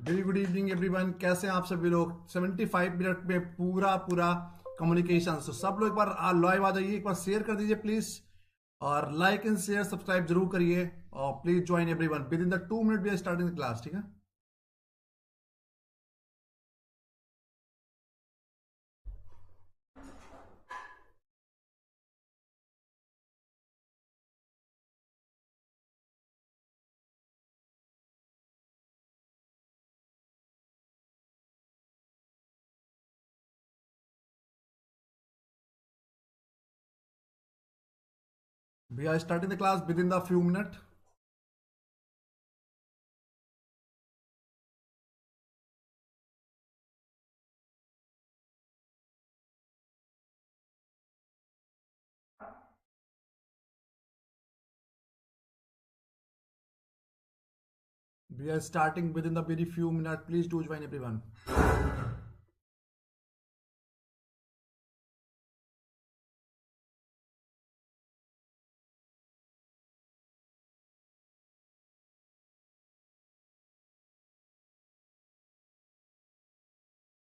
Very good evening everyone. कैसे हैं आप सभी लोग? 75 मिनट में पूरा पूरा कम्युनिकेशन। तो सब लोग एक बार लाइव आ जाइए, एक बार शेयर कर दीजिए प्लीज, और लाइक एंड शेयर सब्सक्राइब जरूर करिए। और please join everyone within the 2 minute we are starting the class. ठीक है। We are starting the class within the few minute. We are starting within the very few minute. Please do join everyone.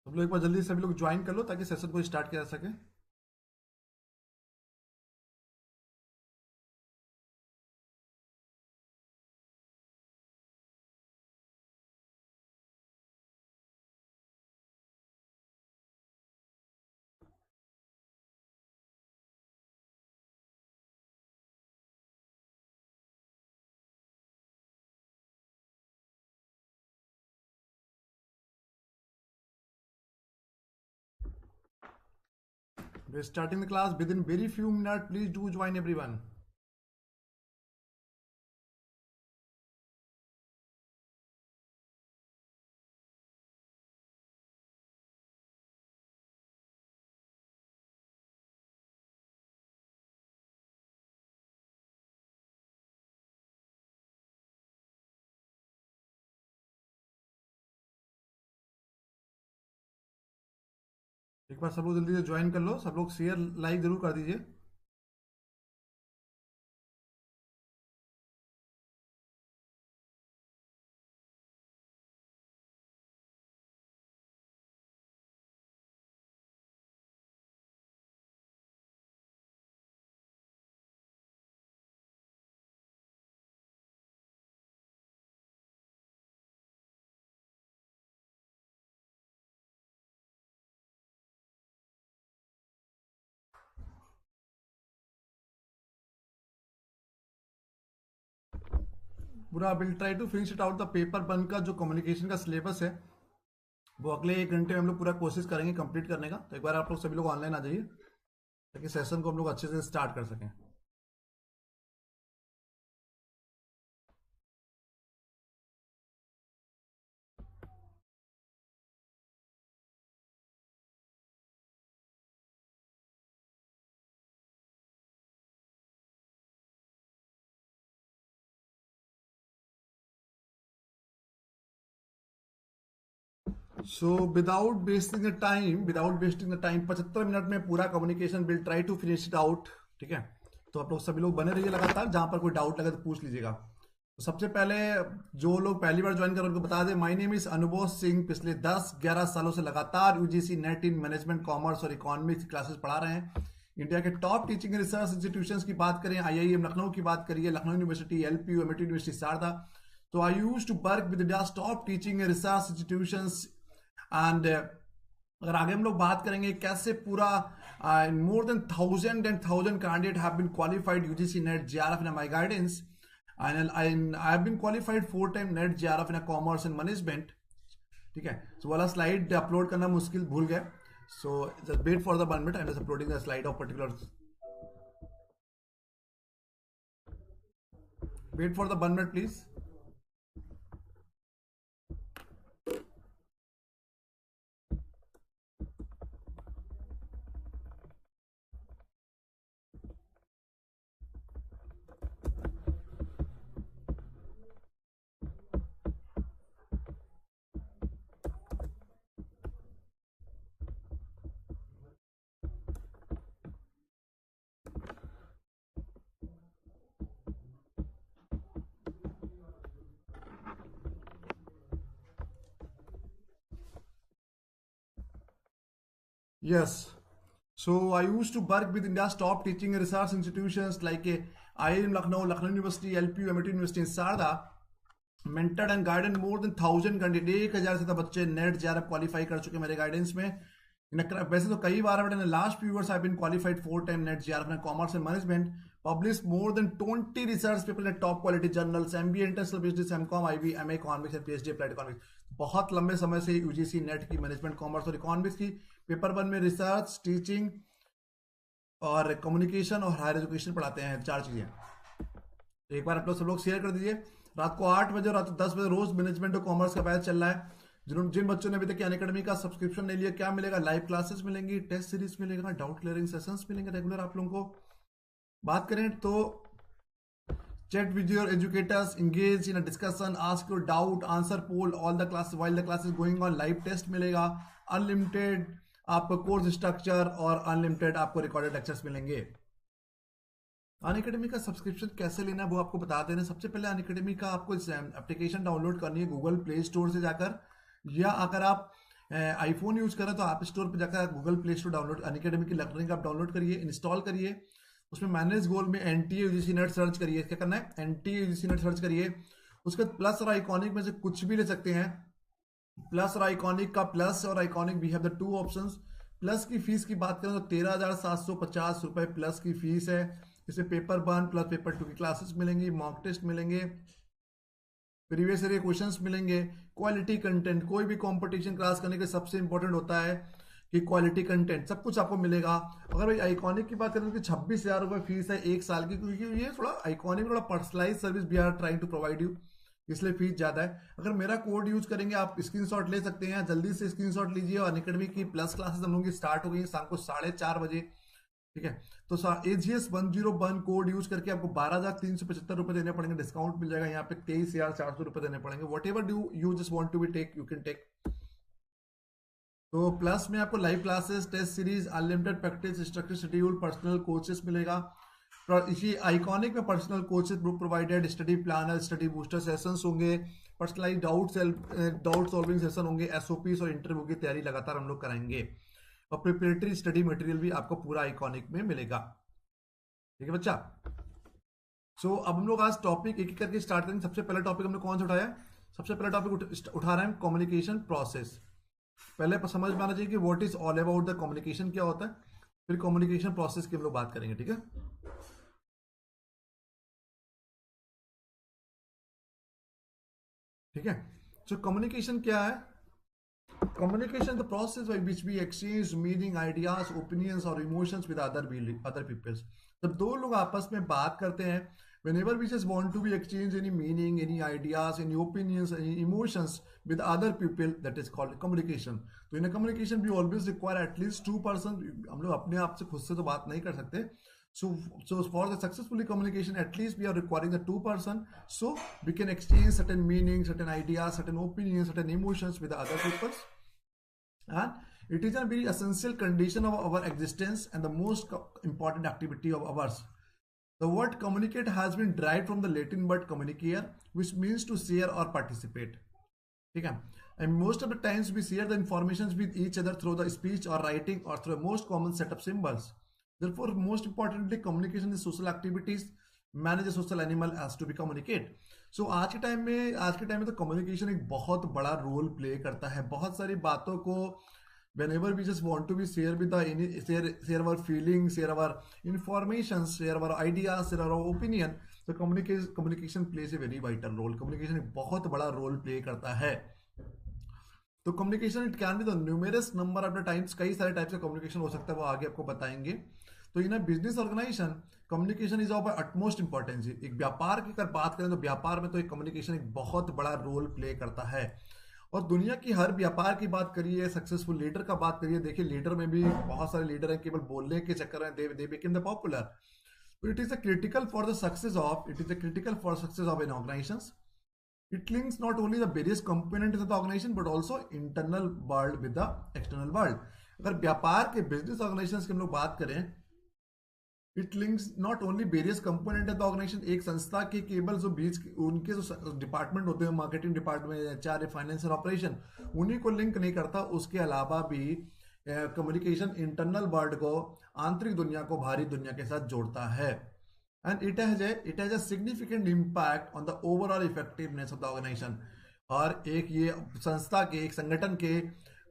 सब लोग एक बार जल्दी सभी लोग join कर लो ताकि सेशन को स्टार्ट किया जा सके। We are starting the class within very few minute. Please do join everyone. एक बार सब लोग जल्दी से ज्वाइन कर लो। सब लोग शेयर लाइक जरूर कर दीजिए। पूरा will try to finish it out the paper one का जो कम्युनिकेशन का सिलेबस है वो अगले 1 घंटे में हम लोग पूरा कोशिश करेंगे कंप्लीट करने का। तो एक बार आप लोग सभी लोग ऑनलाइन आ जाइए ताकि सेशन को हम लोग अच्छे से स्टार्ट कर सकें। So without wasting the time 75 minute में पूरा communication will try to finish it out. ठीक है। तो आप लोग सभी लोग बने रहिए लगातार। जहां पर कोई डाउट लगे तो पूछ लीजिएगा। तो सबसे पहले जो लोग पहली बार ज्वाइन कर उनको बता दें, माय नेम इज अनुभव सिंह। पिछले 10-11 सालों से लगातार UGC net in management, commerce और इकोनॉमिक्स क्लासेस पढ़ा रहे हैं। इंडिया के टॉप टीचिंग रिसर्च इंस्टीट्यूशंस की बात करें, आईआईएम लखनऊ की बात करिए, लखनऊ यूनिवर्सिटी, एलपीयू, एमआईटी यूनिवर्सिटी शारदा। तो I used to work with India's top teaching research institutions and अगर आगे हम लोग बात करेंगे कैसे पूरा more than thousand and thousand candidate have been qualified UGC NET JRF in my guidance, and I have been qualified 4 time NET JRF in commerce and management. ठीक है। सो वाला स्लाइड अपलोड करना मुश्किल भूल गए। So just wait for the 1 minute. I am just uploading the slide of particular. Wait for the 1 minute please. Yes. So I used to work with India's top teaching and research institutions like IIM Lucknow, Lucknow University, LPU, MIT University in Sarda. Mentored and guided more than 1000 candidate, 1000 से ज्यादा बच्चे net JRF qualify कर चुके हैं मेरे guidance में। वैसे तो कई बार but in last few years I been qualified 4 time NET JRF in commerce and management, publish more than 20 research paper in top quality journals, MBA, international business, MCom, IB, MA economics and PhD applied economics. बहुत लंबे समय से UGC NET की management, commerce और economics की paper 1 में research, teaching और communication और हायर एजुकेशन पढ़ाते हैं, 4 चीजें। तो एक बार आप लोग सब लोग शेयर कर दीजिए। रात को 8 बजे और रात को 10 बजे रोज मैनेजमेंट और कॉमर्स का बैच चल रहा है। जिन बच्चों ने अभी तक अनअकैडमी का सब्सक्रिप्शन नहीं लिया, क्या मिलेगा? लाइव क्लासेस मिलेंगी, टेस्ट सीरीज मिलेगा, डाउट क्लियरिंग सेशंस मिलेंगे रेगुलर आप लोगों को। बात करें तो chat with your educators, engage in a discussion, ask your doubt, answer poll all the classes while the class is going on, live test मिलेगा, अनलिमिटेड आपको कोर्स स्ट्रक्चर और अनलिमिटेड आपको रिकॉर्डेड लेक्चर्स मिलेंगे। अनअकैडमी का subscription कैसे लेना है वो आपको बता देना। सबसे पहले अनअकैडमी का आपको एप्लीकेशन डाउनलोड करनी है गूगल प्ले स्टोर से जाकर, या अगर आप आईफोन यूज करें तो आप स्टोर पर जाकर Google play store download Unacademy की लर्निंग आप डाउनलोड करिए, इंस्टॉल करिए। उसमें मैनेज गोल में एनटीए यूजीसी नेट सर्च करिए। क्या करना है? एनटीए यूजीसी नेट सर्च करिए। उसके बाद प्लस और आइकॉनिक में से कुछ भी ले सकते हैं। प्लस और आइकॉनिक का, प्लस और iconic we have the 2 options. Plus की फीस की बात करें तो 13,750 रुपए प्लस की फीस है। इसमें पेपर 1 प्लस पेपर 2 की क्लासेस मिलेंगी, मॉक टेस्ट मिलेंगे, प्रीवियस ईयर क्वेश्चंस मिलेंगे, क्वालिटी कंटेंट। कोई भी कंपटीशन क्लास करने के सबसे इंपॉर्टेंट होता है कि क्वालिटी कंटेंट, सब कुछ आपको मिलेगा। अगर भाई आइकॉनिक की बात करें तो 26,000 रुपये फीस है 1 साल की, क्योंकि ये थोड़ा आइकॉनिक थोड़ा personalise service we are trying to provide you, इसलिए फीस ज्यादा है। अगर मेरा कोड यूज करेंगे आप स्क्रीनशॉट ले सकते हैं, जल्दी से स्क्रीनशॉट लीजिए। और अनअकैडमी की प्लस क्लासेस हम लोगों की स्टार्ट हो गई शाम को 4:30 बजे, ठीक है। तो AGS 101 कोड यूज करके आपको 12,375 रुपए देने पड़ेंगे, डिस्काउंट मिल जाएगा यहाँ पे 23,400 रुपए देने पड़ेंगे। Whatever do you just want to be take, you can take. तो प्लस में आपको live classes, test series, unlimited practice, structure schedule, personal coaches मिलेगा। इसी आइकॉनिक में personal coaches book provided, study planner, study booster sessions होंगे, personalise doubt solving session होंगे, SOPs और interview की तैयारी लगातार हम लोग कराएंगे। और प्रिपरेटरी स्टडी मटेरियल भी आपको पूरा आइकॉनिक में मिलेगा, ठीक है बच्चा। सो अब हम लोग आज टॉपिक एक एक करके स्टार्ट करेंगे। सबसे पहला टॉपिक हमने कौन सा उठाया? सबसे पहला टॉपिक उठा रहे हैं कम्युनिकेशन प्रोसेस। पहले समझ में आना चाहिए कि what is all about the communication क्या होता है, फिर कम्युनिकेशन प्रोसेस की हम लोग बात करेंगे, ठीक है। ठीक है, सो कम्युनिकेशन क्या है? Communication, the process by which we exchange meaning, ideas, opinions और emotions with other people. जब दो लोग आपस में बात करते हैं, whenever we just want to be exchange any meaning, any ideas, any opinions, any emotions with other people, that is called communication. तो in a communication we always require at least 2 person. हम लोग अपने आप से खुद से तो बात नहीं कर सकते. So for the successfully communication, at least we are requiring the 2 person, so we can exchange certain meanings, certain ideas, certain opinions, certain emotions with the other people. And it is a very essential condition of our existence and the most important activity of ours. The word communicate has been derived from the Latin word communicare, which means to share or participate. Okay? And most of the times we share the information with each other through the speech or writing or through the most common set of symbols. Therefore, most importantly, communication is social activities. Manage a social animal has to be communicate. So आज के time में तो communication एक बहुत बड़ा role play करता है। बहुत सारी बातों को whenever we just want to be share with the share our feelings, share our information, share our ideas, share our opinion, so communication plays a very vital role. Communication एक बहुत बड़ा role play करता है। तो communication it can be the numerous number of the times, कई सारे types का communication हो सकता है, वो आगे आपको बताएंगे। तो in a business organization communication is of utmost importance. एक व्यापार की अगर बात करें तो व्यापार में तो एक कम्युनिकेशन एक बहुत बड़ा रोल प्ले करता है। और दुनिया की हर व्यापार की बात करिए, सक्सेसफुल लीडर का बात करिए, देखिए लीडर में भी बहुत सारे लीडर हैं, केवल बोलने के चक्कर में दे बिकम द पॉपुलर। तो it is a critical for the success of an organisation. It links not only the various components of the organization but also internal world with the external world. अगर व्यापार के business organisations की हम लोग बात करें, it links not only various component of the organisation, एक संस्था के केवल जो बीच उनके जो डिपार्टमेंट होते हैं, मार्केटिंग डिपार्टमेंट, एचआर, फाइनेंस और ऑपरेशन, उन्हीं को लिंक नहीं करता। उसके अलावा भी कम्युनिकेशन इंटरनल वर्ल्ड को, आंतरिक दुनिया को बाहरी दुनिया के साथ जोड़ता है, and it has a significant impact on the overall effectiveness of the organisation. और एक ये संस्था के, एक संगठन के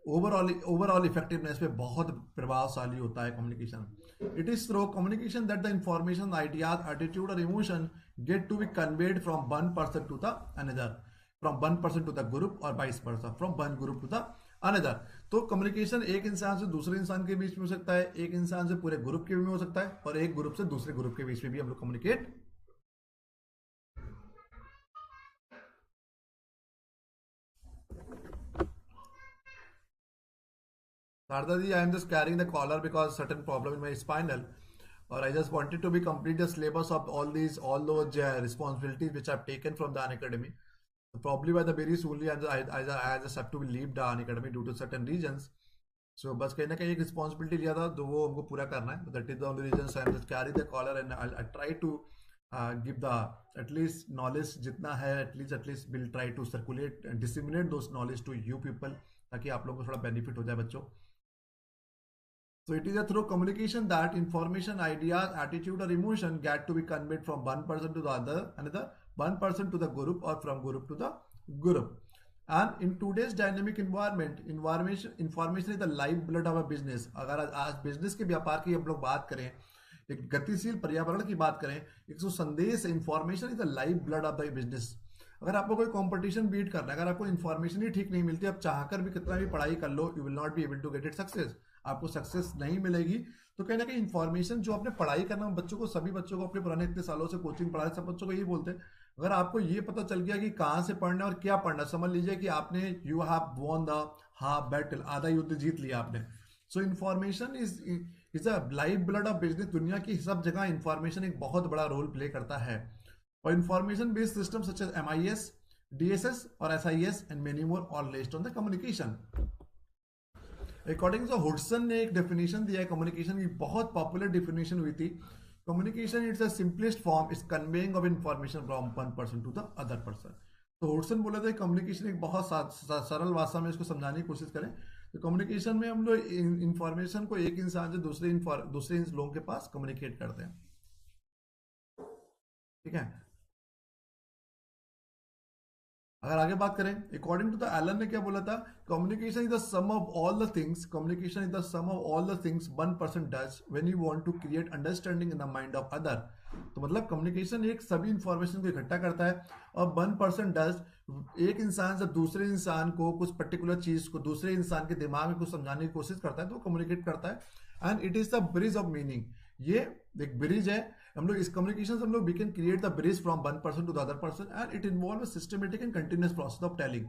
ओवरऑल इफेक्टिवनेस पे बहुत प्रभावशाली होता है communication. It is through communication that the information, ideas, attitude और emotion get to be conveyed from one person to the another, from one person to the group, और vice versa from one group to the another. तो communication एक इंसान से दूसरे इंसान के बीच में हो सकता है, एक इंसान से पूरे ग्रुप के बीच में हो सकता है, और एक ग्रुप से दूसरे ग्रुप के बीच में भी हम लोग communicate. Sarda ji, I am just carrying the collar because certain problem in my spinal, or I just wanted to be complete the syllabus of all those responsibilities which I've taken from the Unacademy. So probably by the very soonly I just have to leave the Unacademy due to certain reasons. So बस कहीं ना कहीं एक responsibility लिया था, तो वो हमको पूरा करना है. That is the only reason I am just carry the collar and I try to give the at least knowledge जितना है, at least will try to circulate and disseminate those knowledge to you people, ताकि आप लोगों को थोड़ा benefit हो जाए बच्चों. So it is a through communication that information, ideas, attitude or emotion get to be conveyed from one person to the another, one person to the group or from group to the group. And in today's dynamic environment, information is the lifeblood of a business. अगर आज business के व्यापार की हम लोग बात करें, एक गतिशील पर्यावरण की बात करें, एक जो संदेश, information is the life blood of the business. अगर आपको कोई कंपटीशन बीट करना है, अगर आपको इन्फॉर्मेशन ही ठीक नहीं मिलती, आप चाहकर भी कितना भी पढ़ाई कर लो, you will not be able to get it success. आपको सक्सेस नहीं मिलेगी. तो कहीं ना कहीं इन्फॉर्मेशन जो आपने पढ़ाई करना, बच्चों को, सभी बच्चों को अपने पुराने इतने सालों से कोचिंग पढ़ाए, सब बच्चों को यही बोलते हैं, अगर आपको ये पता चल गया कि कहाँ से पढ़ना और क्या पढ़ना, समझ लीजिए कि आपने you have won the half battle, आधा युद्ध जीत लिया आपने. So information is a life blood of business. दुनिया की सब जगह इन्फॉर्मेशन एक बहुत बड़ा रोल प्ले करता है. और information based system such as MIS, DSS और SIS and many more all based on the communication. According to Hudson ने एक डेफिनेशन दिया है कम्युनिकेशन की, बहुत पॉपुलर डेफिनेशन हुई थी. Communication its the simplest form is conveying of information from one person to the other person. तो Hudson बोला था कम्युनिकेशन एक बहुत सरल भाषा में इसको समझाने की कोशिश करें. तो कम्युनिकेशन में हम लोग इंफॉर्मेशन को एक इंसान से दूसरे लोगों के पास कम्युनिकेट करते हैं. ठीक है. अगर आगे बात करें, अकॉर्डिंग टू द एलन ने क्या बोला था, communication is the sum of all the things, communication is the sum of all the things one person does when you want to create understanding in the mind of other. तो मतलब communication एक सभी information को इकट्ठा करता है, और one person does, एक इंसान से दूसरे इंसान को कुछ पर्टिकुलर चीज को दूसरे इंसान के दिमाग में कुछ समझाने की कोशिश करता है, तो कम्युनिकेट करता है. And it is the bridge of meaning. ये एक ब्रिज है. हम लोग इस कम्युनिकेशन से हम लोग we can create the bridge from one person to the other person, and it involve systematic and continuous process of telling.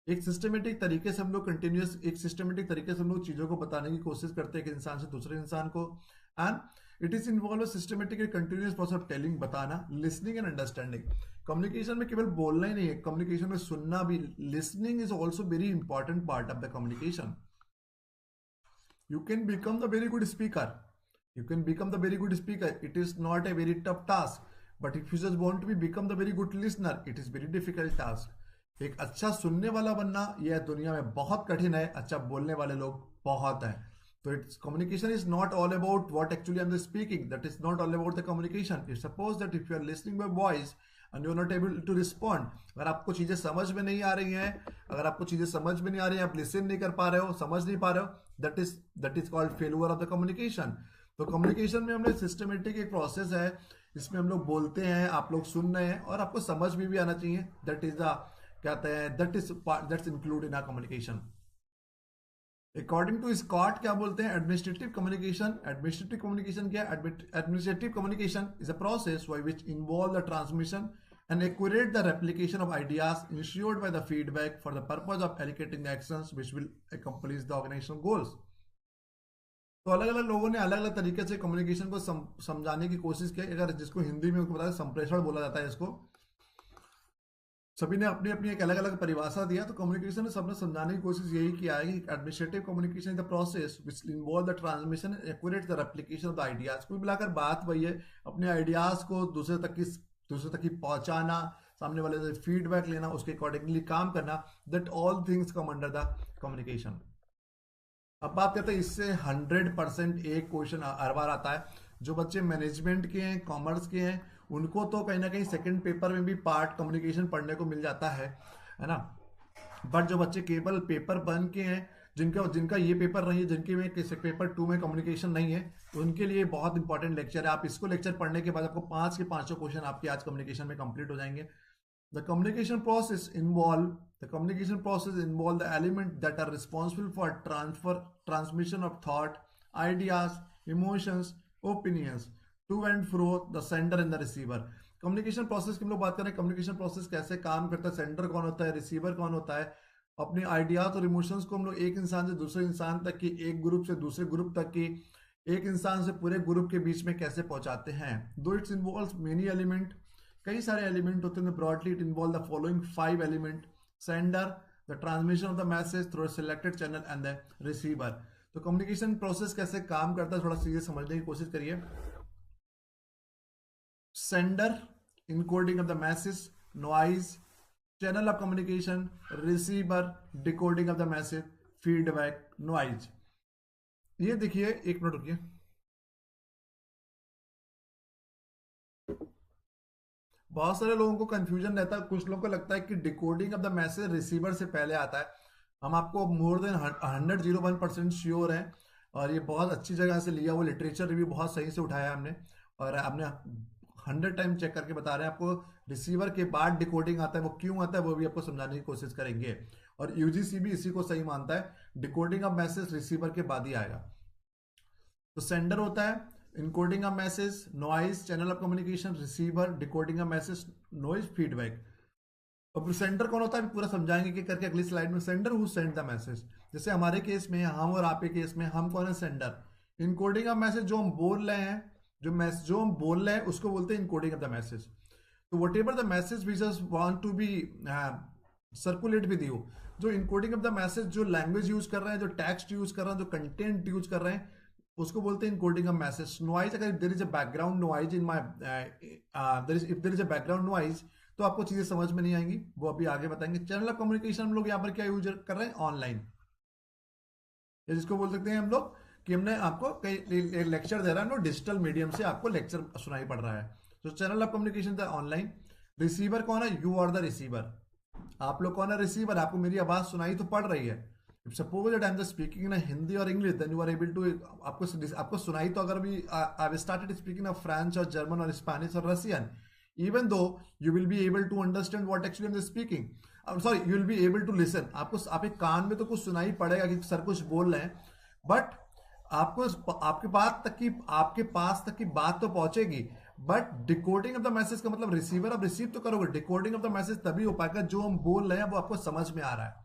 एक सिस्टमेटिक तरीके से हम लोग एक सिस्टमेटिक तरीके से हम लोग चीजों को बताने की कोशिश करते हैं, एक इंसान से दूसरे इंसान को. And it is involve systematic and continuous process of telling, बताना, लिसनिंग एंड अंडरस्टैंडिंग. कम्युनिकेशन में केवल बोलना ही नहीं है, कम्युनिकेशन में सुनना भी. Listening is also very important part of the communication. You can become the very good speaker. You can become the very good speaker. It is not a very tough task. But if you just want to become the very good listener, it is very difficult task. एक अच्छा सुनने वाला बनना यह दुनिया में बहुत कठिन है. अच्छा बोलने वाले लोग बहुत हैं. तो it's communication is not all about what actually I am speaking. That is not all about the communication. If suppose that if you are listening my voice and you are not able to respond, अगर आपको चीजें समझ में नहीं आ रही हैं, आप listen नहीं कर पा रहे हो, समझ नहीं पा रहे हो, that is called failure of the communication. तो कम्युनिकेशन में हमने सिस्टमेटिक एक प्रोसेस है, इसमें हम लोग बोलते हैं, आप लोग सुन रहे हैं, और आपको समझ भी आना चाहिए. दैट इज द कहते हैं that's include in our communication. According to Scott क्या बोलते हैं, एडमिनिस्ट्रेटिव कम्युनिकेशन. एडमिनिस्ट्रेटिव कम्युनिकेशन क्या है? Administrative communication is a process which involve the transmission and accurate the replication of ideas ensured by the feedback for the purpose of allocating the actions which will accomplish the organizational goals. तो अलग अलग लोगों ने अलग अलग तरीके से communication को समझाने की कोशिश की. अगर जिसको हिंदी में पता है संप्रेषण बोला जाता है इसको, सभी ने अपनी अपनी एक अलग अलग परिभाषा दिया. तो कम्युनिकेशन में सबने समझाने की कोशिश यही किया है कि administrative communication is the process which involve the transmission and accurate the replication of the ideas. कुल मिलाकर बात वही है, अपने आइडियाज को दूसरे तक की पहुंचाना, सामने वाले से फीडबैक लेना, उसके अकॉर्डिंगली काम करना. That all things come under the communication. अब बात करते हैं इससे 100% एक क्वेश्चन हर बार आता है। जो बच्चे मैनेजमेंट के हैं, कॉमर्स के हैं, उनको तो कहीं ना कहीं सेकंड पेपर में भी पार्ट कम्युनिकेशन पढ़ने को मिल जाता है ना। बट जो बच्चे केवल पेपर वन के हैं, जिनका जिनका ये पेपर नहीं है, जिनके में किसी पेपर टू में कम्युनिकेशन नहीं है, उनके लिए बहुत इंपॉर्टेंट लेक्चर है। आप इसको लेक्चर पढ़ने के बाद आपको 5 के 5 क्वेश्चन आपके आज कम्युनिकेशन में कंप्लीट हो जाएंगे। The communication process involve the communication process involve the element that are responsible for transmission of thought, ideas, emotions, opinions to and fro the sender and the receiver. Communication process की हम लोग बात करें, communication process कैसे काम करता है, sender कौन होता है, रिसीवर कौन होता है, अपने आइडियाज और इमोशंस को हम लोग एक इंसान से दूसरे इंसान तक की, एक ग्रुप से दूसरे ग्रुप तक की, एक इंसान से पूरे ग्रुप के बीच में कैसे पहुंचाते हैं। दो इट्स इन्वॉल्व मेनी एलिमेंट, कई सारे एलिमेंट होते हैं। Broadly it involve the following 5 element: sender, the transmission of the message through selected channel and the receiver. तो कम्युनिकेशन प्रोसेस कैसे काम करता है थोड़ा सीधे समझने की कोशिश करिए। Sender, encoding of the message, noise, channel of communication, receiver, decoding of the message, feedback, noise. ये देखिए, एक मिनट रुकिए। बहुत सारे लोगों को कंफ्यूजन रहता है, कुछ लोगों को लगता है कि decoding of the message receiver से पहले आता है। हम आपको मोर देन 101% श्योर हैं, और ये बहुत अच्छी जगह से लिया, वो लिटरेचर रिव्यू बहुत सही से उठाया हमने, और हमने 100 टाइम चेक करके बता रहे हैं आपको। रिसीवर के बाद डिकोडिंग आता है, वो क्यों आता है वो भी आपको समझाने की कोशिश करेंगे। और यूजीसी भी इसी को सही मानता है, डिकोडिंग ऑफ मैसेज रिसीवर के बाद ही आएगा। तो सेंडर होता है encoding a message, noise, channel of communication, receiver, decoding a message, noise, feedback. अब सेंडर कौन होता है पूरा समझाएंगे कि करके अगली स्लाइड में। Sender who send the message, जैसे हमारे केस में, हम और आपके केस में, हम कौन है? सेंडर। इनकोडिंग अ मैसेज, जो हम बोल रहे हैं, जो हम बोल रहे हैं उसको बोलते हैं इनकोडिंग ऑफ द मैसेज। तो whatever the message we just want to be circulate with you, जो इनकोडिंग ऑफ द मैसेज, जो लैंग्वेज यूज कर रहे हैं, जो टेक्स्ट यूज कर रहे हैं, जो कंटेंट यूज कर रहे हैं, उसको बोलते हैं इनकोडिंग ऑफ मैसेज। नॉइज, अगर there is a background noise in my if there is a background noise, तो आपको चीजें समझ में नहीं आएंगी, वो अभी आगे बताएंगे। चैनल ऑफ कम्युनिकेशन हम लोग यहाँ पर क्या यूज कर रहे हैं? ऑनलाइन, या जिसको बोल सकते हैं हम लोग कि हमने आपको कई लेक्चर दे रहा है, हम लोग डिजिटल मीडियम से आपको लेक्चर सुनाई पड़ रहा है। तो चैनल ऑफ कम्युनिकेशन था ऑनलाइन। रिसीवर कौन है? You are the receiver. आप लोग कौन है? रिसीवर। आपको मेरी आवाज सुनाई तो पड़ रही है। Suppose that I am just speaking in Hindi और English, then you are able to, आपको सुनाई तो, अगर भी I started speaking of French और जर्मन और स्पेनिश और Russian, even though you will be able to understand what actually I'm speaking, I'm sorry, you will be able to listen, आपको आपके कान में तो कुछ सुनाई पड़ेगा कि सर कुछ बोल रहे हैं, बट आपको आपके पास तक की बात तो पहुंचेगी। But decoding of the message का मतलब रिसीवर आप रिसीव तो करोगे, डिकोडिंग ऑफ द मैसेज तभी हो पाएगा जो हम बोल रहे हैं वो आपको समझ में आ रहा है।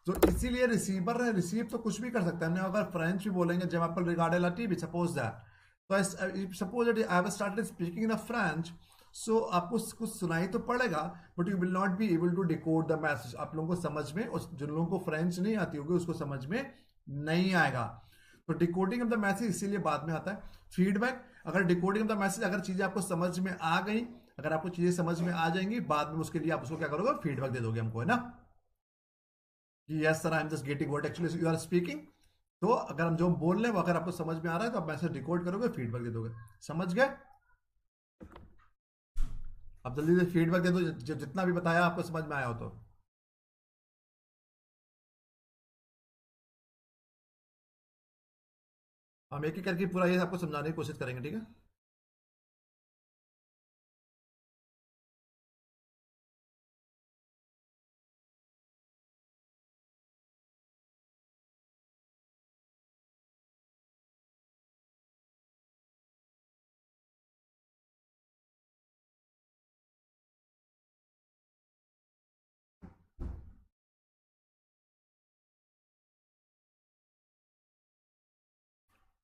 तो इसीलिए रिसीवर ने रिसीव तो कुछ भी कर सकता है। हमने अगर फ्रेंच भी बोलेंगे, जब एप्पल रिगार्डेड ला टीवी, सपोज दैट, तो suppose that I have started speaking in French, so आपको कुछ सुनाई तो पड़ेगा, but you will not be able to decode the message. आप लोगों को समझ में, जिन लोगों को फ्रेंच नहीं आती होगी उसको समझ में नहीं आएगा। तो डिकोडिंग ऑफ द मैसेज इसीलिए बाद में आता है। फीडबैक, अगर डिकोडिंग ऑफ द मैसेज, अगर चीजें आपको समझ में आ गई, अगर आपको चीजें समझ में आ जाएंगी, बाद में उसके लिए आप उसको क्या करोगे? फीडबैक दे दोगे हमको, है ना, कि yes sir I am just getting what actually you are speaking. तो अगर हम जो बोल रहे हैं वो अगर आपको समझ में आ रहा है तो आप मैसेज डिकोड करोगे, फीडबैक दे दोगे। समझ गए? अब जल्दी से फीडबैक दे दो, जितना भी बताया आपको समझ में आया हो तो। हम एक एक करके पूरा ये आपको समझाने की कोशिश करेंगे, ठीक है?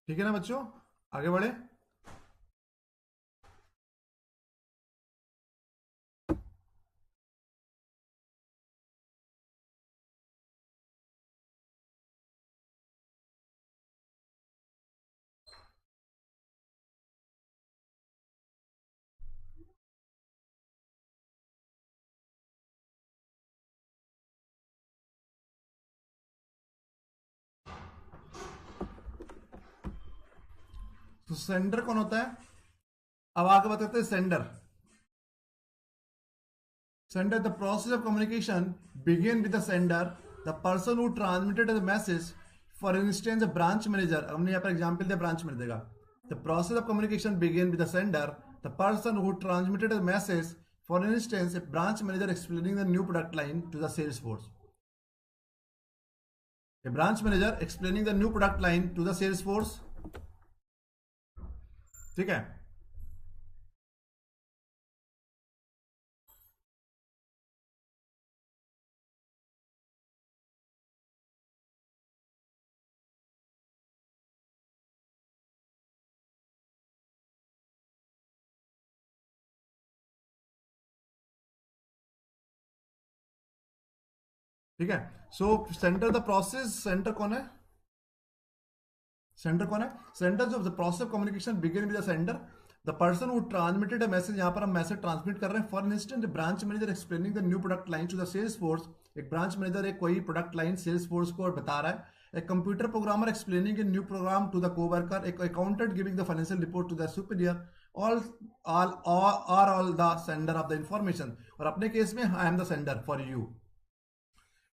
ठीक है ना बच्चों, आगे बढ़े। तो सेंडर कौन होता है? अब आगे बताते हैं sender. Sender, the process of communication begin with the sender, the person who transmitted the message. For instance, a branch manager. हमने यहाँ पर एग्जाम्पल दिया ब्रांच मैनेजर का. The process of communication begin with the sender, the person who transmitted the message. For instance, a branch manager explaining the new product line to the sales force. A branch manager explaining the new product line to the sales force. ठीक है. ठीक है. So sender the process, sender कौन है? Sender कौन है? Sender जो the process of communication begin with the sender, the person who transmitted a message. यहां पर हम मैसेज ट्रांसमिट कर रहे हैं. For instant branch manager explaining the new product line to the sales force. एक ब्रांच मैनेजर एक कोई product line sales force को बता रहा है. A computer programmer explaining a new program to the co-worker. A accountant giving the financial report to the superior. All the sender of the information. और अपने case में I am the sender for you.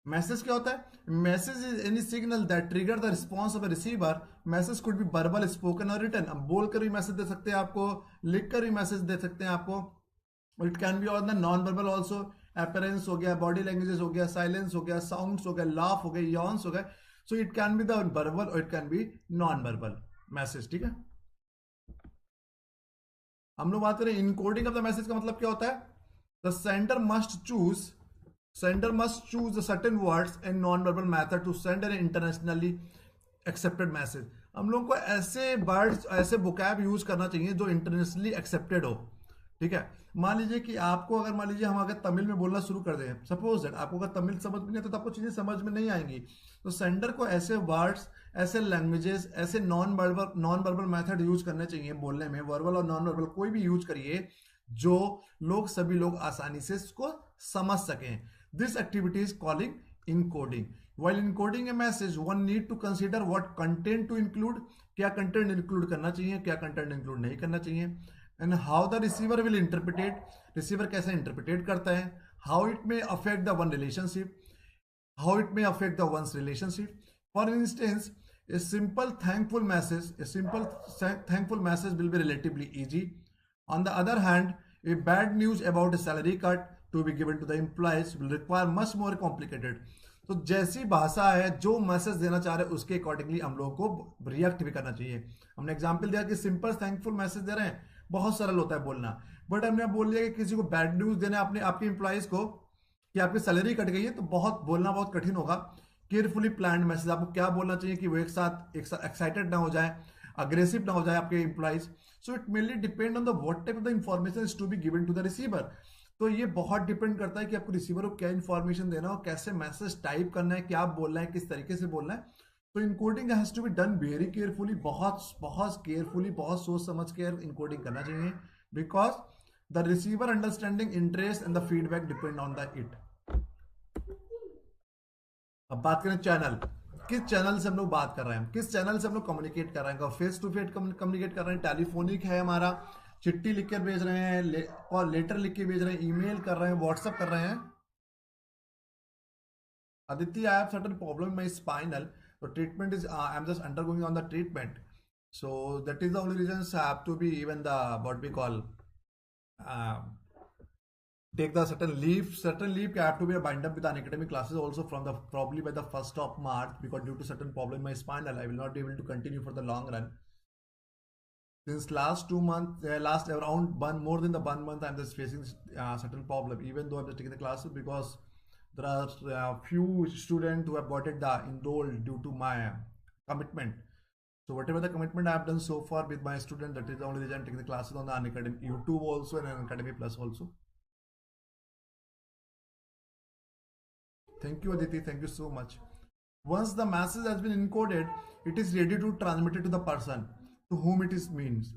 Message क्या होता है? Message is any signal that trigger the response of a receiver. Message could be verbal, spoken और written. हम बोलकर भी मैसेज दे सकते हैं आपको, लिखकर भी मैसेज दे सकते हैं आपको. It can B on the non verbal also. Appearance हो गया, बॉडी लैंग्वेजेस हो गया, साइलेंस हो गया, साउंड्स हो गया, लाफ हो गया, यॉन्स हो गए. So it can be the verbal और it can be non verbal message. ठीक है. हम लोग बात करें इनकोडिंग ऑफ द मैसेज का मतलब क्या होता है? The sender must choose Sender must choose the certain words and non-verbal method to send an internationally accepted message. हम लोग को ऐसे वर्ड्स, ऐसे वोकैब यूज करना चाहिए जो इंटरनेशनली एक्सेप्टेड हो. ठीक है. मान लीजिए कि आपको अगर मान लीजिए हम अगर तमिल में बोलना शुरू कर दें, सपोज दैट आपको अगर तमिल समझ में नहीं आता तो आपको चीजें समझ में नहीं आएंगी. तो सेंडर को ऐसे वर्ड्स, ऐसे लैंग्वेजेस, ऐसे नॉन वर्बल मेथड यूज करने चाहिए बोलने में. वर्बल और नॉन वर्बल कोई भी यूज करिए जो सभी लोग आसानी से इसको समझ सकें. This activity is calling encoding. While encoding a message, one need to consider what content to include. क्या content include करना चाहिए, क्या content include नहीं करना चाहिए. And how the receiver will interpret it. Receiver कैसे interpret करता है. How it may affect the one relationship. How it may affect the one's relationship. For instance, a simple thankful message will be relatively easy. On the other hand, a bad news about a salary cut to be given to the employees will require much more complicated. तो जैसी भाषा है, जो message देना चाह रहे हैं उसके अकॉर्डिंगली हम लोगों को रिएक्ट भी करना चाहिए. हमने एग्जांपल दिया कि सिंपल थैंकफुल मैसेज दे रहे हैं, बहुत सरल होता है बोलना. बट हमने बोल दिया कि किसी को बैड न्यूज देना है आपके एम्प्लॉयज को कि आपकी सैलरी कट गई है, तो बोलना बहुत कठिन होगा. Carefully planned message. आपको क्या बोलना चाहिए कि वो एक साथ एक्साइटेड ना हो जाए, अग्रेसिव ना हो जाए आपके employees. So it mainly depend on the what type of the information is to be given to the receiver. तो ये बहुत डिपेंड करता है कि आपको रिसीवर को क्या इंफॉर्मेशन देना हो, कैसे मैसेज टाइप करना है, क्या बोलना है, किस तरीके से बोलना है. तो encoding has to be done very carefully. बहुत केयरफुली, बहुत सोच समझ के इनकोडिंग करना चाहिए. Because the receiver understanding, interest and the feedback depend on the it. अब बात करें चैनल. किस चैनल से हम लोग बात कर रहे हैं, किस चैनल से हम लोग कम्युनिकेट कर रहे हैं. फेस टू फेस कम्युनिकेट कर रहे हैं, टेलीफोनिक है हमारा, चिट्ठी लिख कर भेज रहे हैं, और लेटर लिख के भेज रहे हैं, ईमेल कर रहे हैं, व्हाट्सएप कर रहे हैं. Aditi, I have certain problem in my spinal. So treatment is I'm just undergoing on the treatment. So that is the only reason I have to be even the what we call take the certain leave. Certain leave I have to be bind up with unacademic classes also from the probably by the 1st of March, because due to certain problem in my spinal I will not be able to continue for the long run. Since last 2 months, last around more than the 1 month, I'm just facing certain problem. Even though I'm just taking the classes, because there are few students who have got it enrolled due to my commitment. So whatever the commitment I have done so far with my student, that is the only reason I'm taking the classes on the Unacademy YouTube also and Unacademy Plus also. Thank you, Aditi. Thank you so much. Once the message has been encoded, it is ready to transmit it to the person to whom it is means.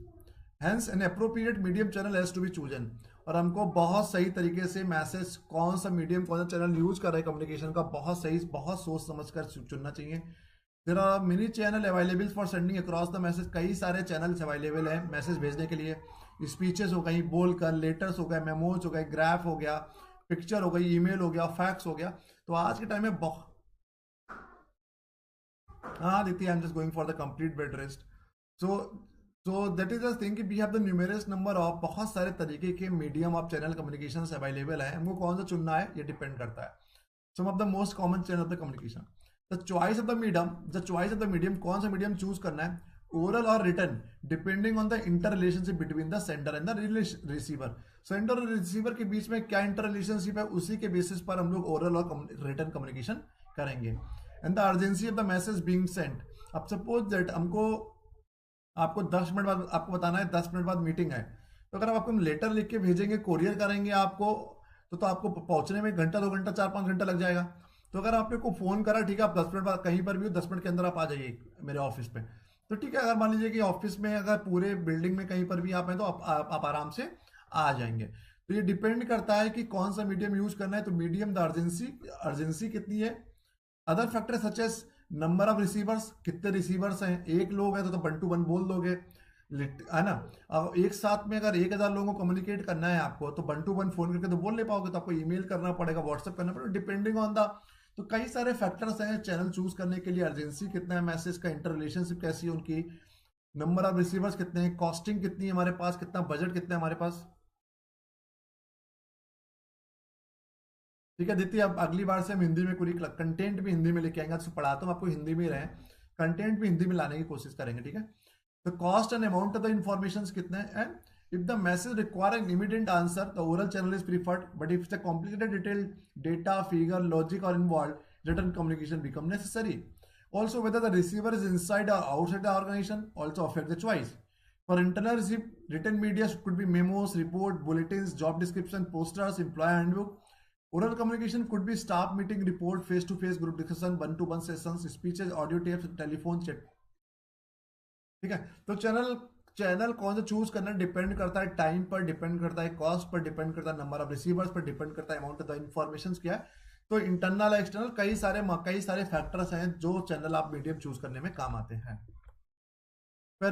Hence, an appropriate medium channel has to be chosen. और हमको बहुत सही तरीके से message कौन सा medium, कौन सा चैनल यूज कर रहे हैं कम्युनिकेशन का, बहुत सही, बहुत सोच समझ कर चुनना चाहिए. There are many channel available for sending across the message, कई सारे चैनल्स अवेलेबल हैं मैसेज भेजने के लिए। स्पीचेस हो गई, बोलकर, लेटर्स हो गए, मेमोज हो गए, ग्राफ हो गया, पिक्चर हो गई, ईमेल हो गया, फैक्स हो गया। तो आज के टाइम में बहुत, हाँ दीदी, I am just going for the complete bed rest. So that is the thing कि we have the numerous number of, बहुत सारे तरीके के medium of channel communication available है। हमको कौन सा चुनना है ये डिपेंड करता है। Some of the most common channel of the communication, the choice of the medium, कौन सा मीडियम चूज करना है, ओरल और written, depending on the interrelationship between the sender and the receiver. Sender और receiver के बीच में क्या इंटर रिलेशनशिप है, उसी के बेसिस पर हम लोग ओरल और रिटर्न कम्युनिकेशन करेंगे। And the urgency of the message being Saint, अब सपोज दैट आपको 10 मिनट बाद आपको बताना है, 10 मिनट बाद मीटिंग है, तो अगर आपको लेटर लिख के भेजेंगे, कोरियर करेंगे आपको, तो आपको पहुंचने में घंटा 2 घंटा 4-5 घंटा लग जाएगा। तो अगर आपने को फोन करा, ठीक है आप 10 मिनट बाद कहीं पर भी हो, 10 मिनट के अंदर आप आ जाइए मेरे ऑफिस पे, तो ठीक है। अगर मान लीजिए कि ऑफिस में अगर पूरे बिल्डिंग में कहीं पर भी आप हैं, तो आप आराम से आ जाएंगे। तो ये डिपेंड करता है कि कौन सा मीडियम यूज करना है। तो मीडियम द अर्जेंसी कितनी है। Other factor such as number of receivers, कितने रिसीवर्स हैं, एक लोग हैं तो 1 to 1 बोल दोगे, है ना। अब एक साथ में अगर 1000 लोगों को कम्युनिकेट करना है आपको, तो 1 to 1 फोन करके तो बोल नहीं पाओगे, तो आपको ईमेल करना पड़ेगा, व्हाट्सएप करना पड़ेगा, डिपेंडिंग ऑन द। तो कई सारे फैक्टर्स हैं चैनल चूज करने के लिए। अर्जेंसी कितना है मैसेज का, इंटर रिलेशनशिप कैसी है उनकी, नंबर ऑफ रिसीवर्स कितने हैं, कॉस्टिंग कितनी है हमारे पास, कितना बजट कितना है हमारे पास। ठीक है दीदी, अब अगली बार से हम हिंदी में पूरी कंटेंट भी हिंदी में लेके आएंगे। तो पढ़ाता हूँ आपको हिंदी में ही रहे, कंटेंट भी हिंदी में लाने की कोशिश करेंगे, ठीक है। तो cost and amount of the information कितने हैं, and if the message require an immediate answer the oral channel is preferred, but if the complicated detail data figure logic और involve written communication become necessary. Also whether the receiver is inside और outside the organization also affect the choice. For internal receipt, written media could be memos, report, bulletins, job description, posters, employee handbook. Oral communication could be staff meeting, report, face-to-face group discussion, one-to-one sessions, speeches, audio tapes, telephone chat. ठीक है। तो channel कौन सा choose करना depend करता है time पर, depend करता है कॉस्ट पर, डिपेंड करता है नंबर ऑफ रिसीवर्स पर, डिपेंड करता है अमाउंट ऑफ द इंफॉर्मेशन क्या है। तो इंटरनल एक्सटर्नल कई सारे फैक्टर्स हैं जो चैनल आप मीडियम चूज करने में काम आते हैं। फिर